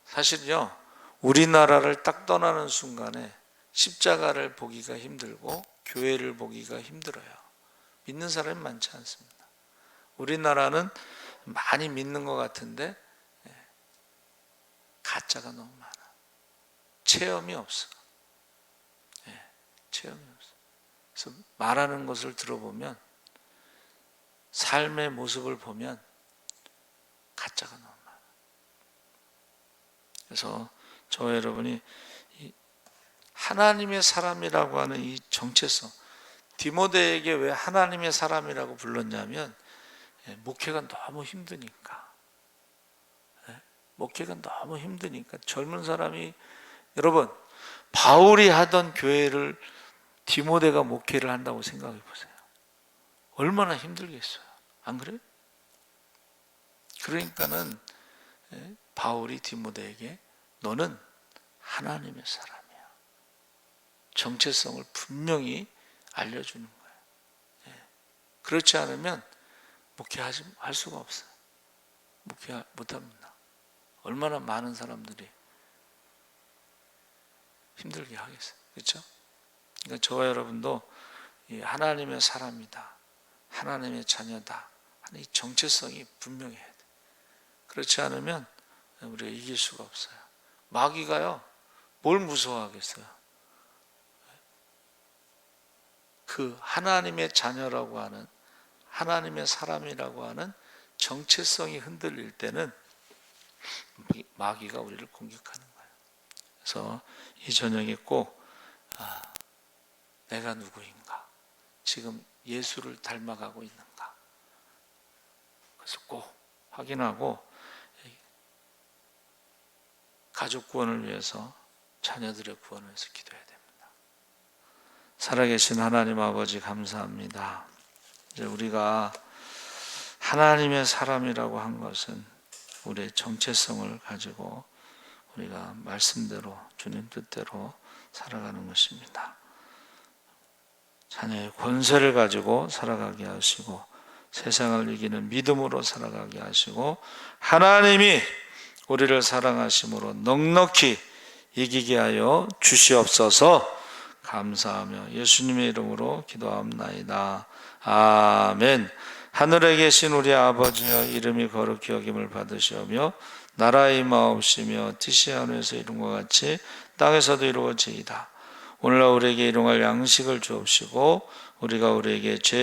사실요, 우리나라를 딱 떠나는 순간에 십자가를 보기가 힘들고 교회를 보기가 힘들어요. 믿는 사람이 많지 않습니다. 우리나라는 많이 믿는 것 같은데 가짜가 너무 많아. 체험이 없어. 체험이 없어. 그래서 말하는 것을 들어보면, 삶의 모습을 보면 가짜가 너무 많아. 그래서 저와 여러분이 하나님의 사람이라고 하는 이 정체성, 디모데에게 왜 하나님의 사람이라고 불렀냐면 목회가 너무 힘드니까. 목회가 너무 힘드니까. 젊은 사람이, 여러분, 바울이 하던 교회를 디모데가 목회를 한다고 생각해 보세요. 얼마나 힘들겠어요. 안 그래요? 그러니까는 바울이 디모데에게 너는 하나님의 사람이야, 정체성을 분명히 알려주는 거예요. 그렇지 않으면 목회할 수가 없어요. 목회 못합니다. 얼마나 많은 사람들이 힘들게 하겠어요. 그렇죠? 그러니까 저와 여러분도 하나님의 사람이다, 하나님의 자녀다 하는 이 정체성이 분명해야 돼요. 그렇지 않으면 우리가 이길 수가 없어요. 마귀가요, 뭘 무서워하겠어요? 그 하나님의 자녀라고 하는, 하나님의 사람이라고 하는 정체성이 흔들릴 때는 마귀가 우리를 공격하는 거예요. 그래서 이 저녁에 꼭 내가 누구인가, 지금 예수를 닮아가고 있는가, 그래서 꼭 확인하고 가족 구원을 위해서, 자녀들의 구원을 위해서 기도해야 됩니다. 살아계신 하나님 아버지, 감사합니다. 이제 우리가 하나님의 사람이라고 한 것은 우리의 정체성을 가지고 우리가 말씀대로, 주님 뜻대로 살아가는 것입니다. 자녀의 권세를 가지고 살아가게 하시고, 세상을 이기는 믿음으로 살아가게 하시고, 하나님이 우리를 사랑하심으로 넉넉히 이기게 하여 주시옵소서. 감사하며 예수님의 이름으로 기도합나이다. 아멘. 하늘에 계신 우리 아버지여, 이름이 거룩히 여김을 받으시오며 나라의 임하옵시며 뜻이 하늘에서 이룬 것 같이 땅에서도 이루어지이다. 오늘날 우리에게 일용할 양식을 주옵시고, 우리가 우리에게 죄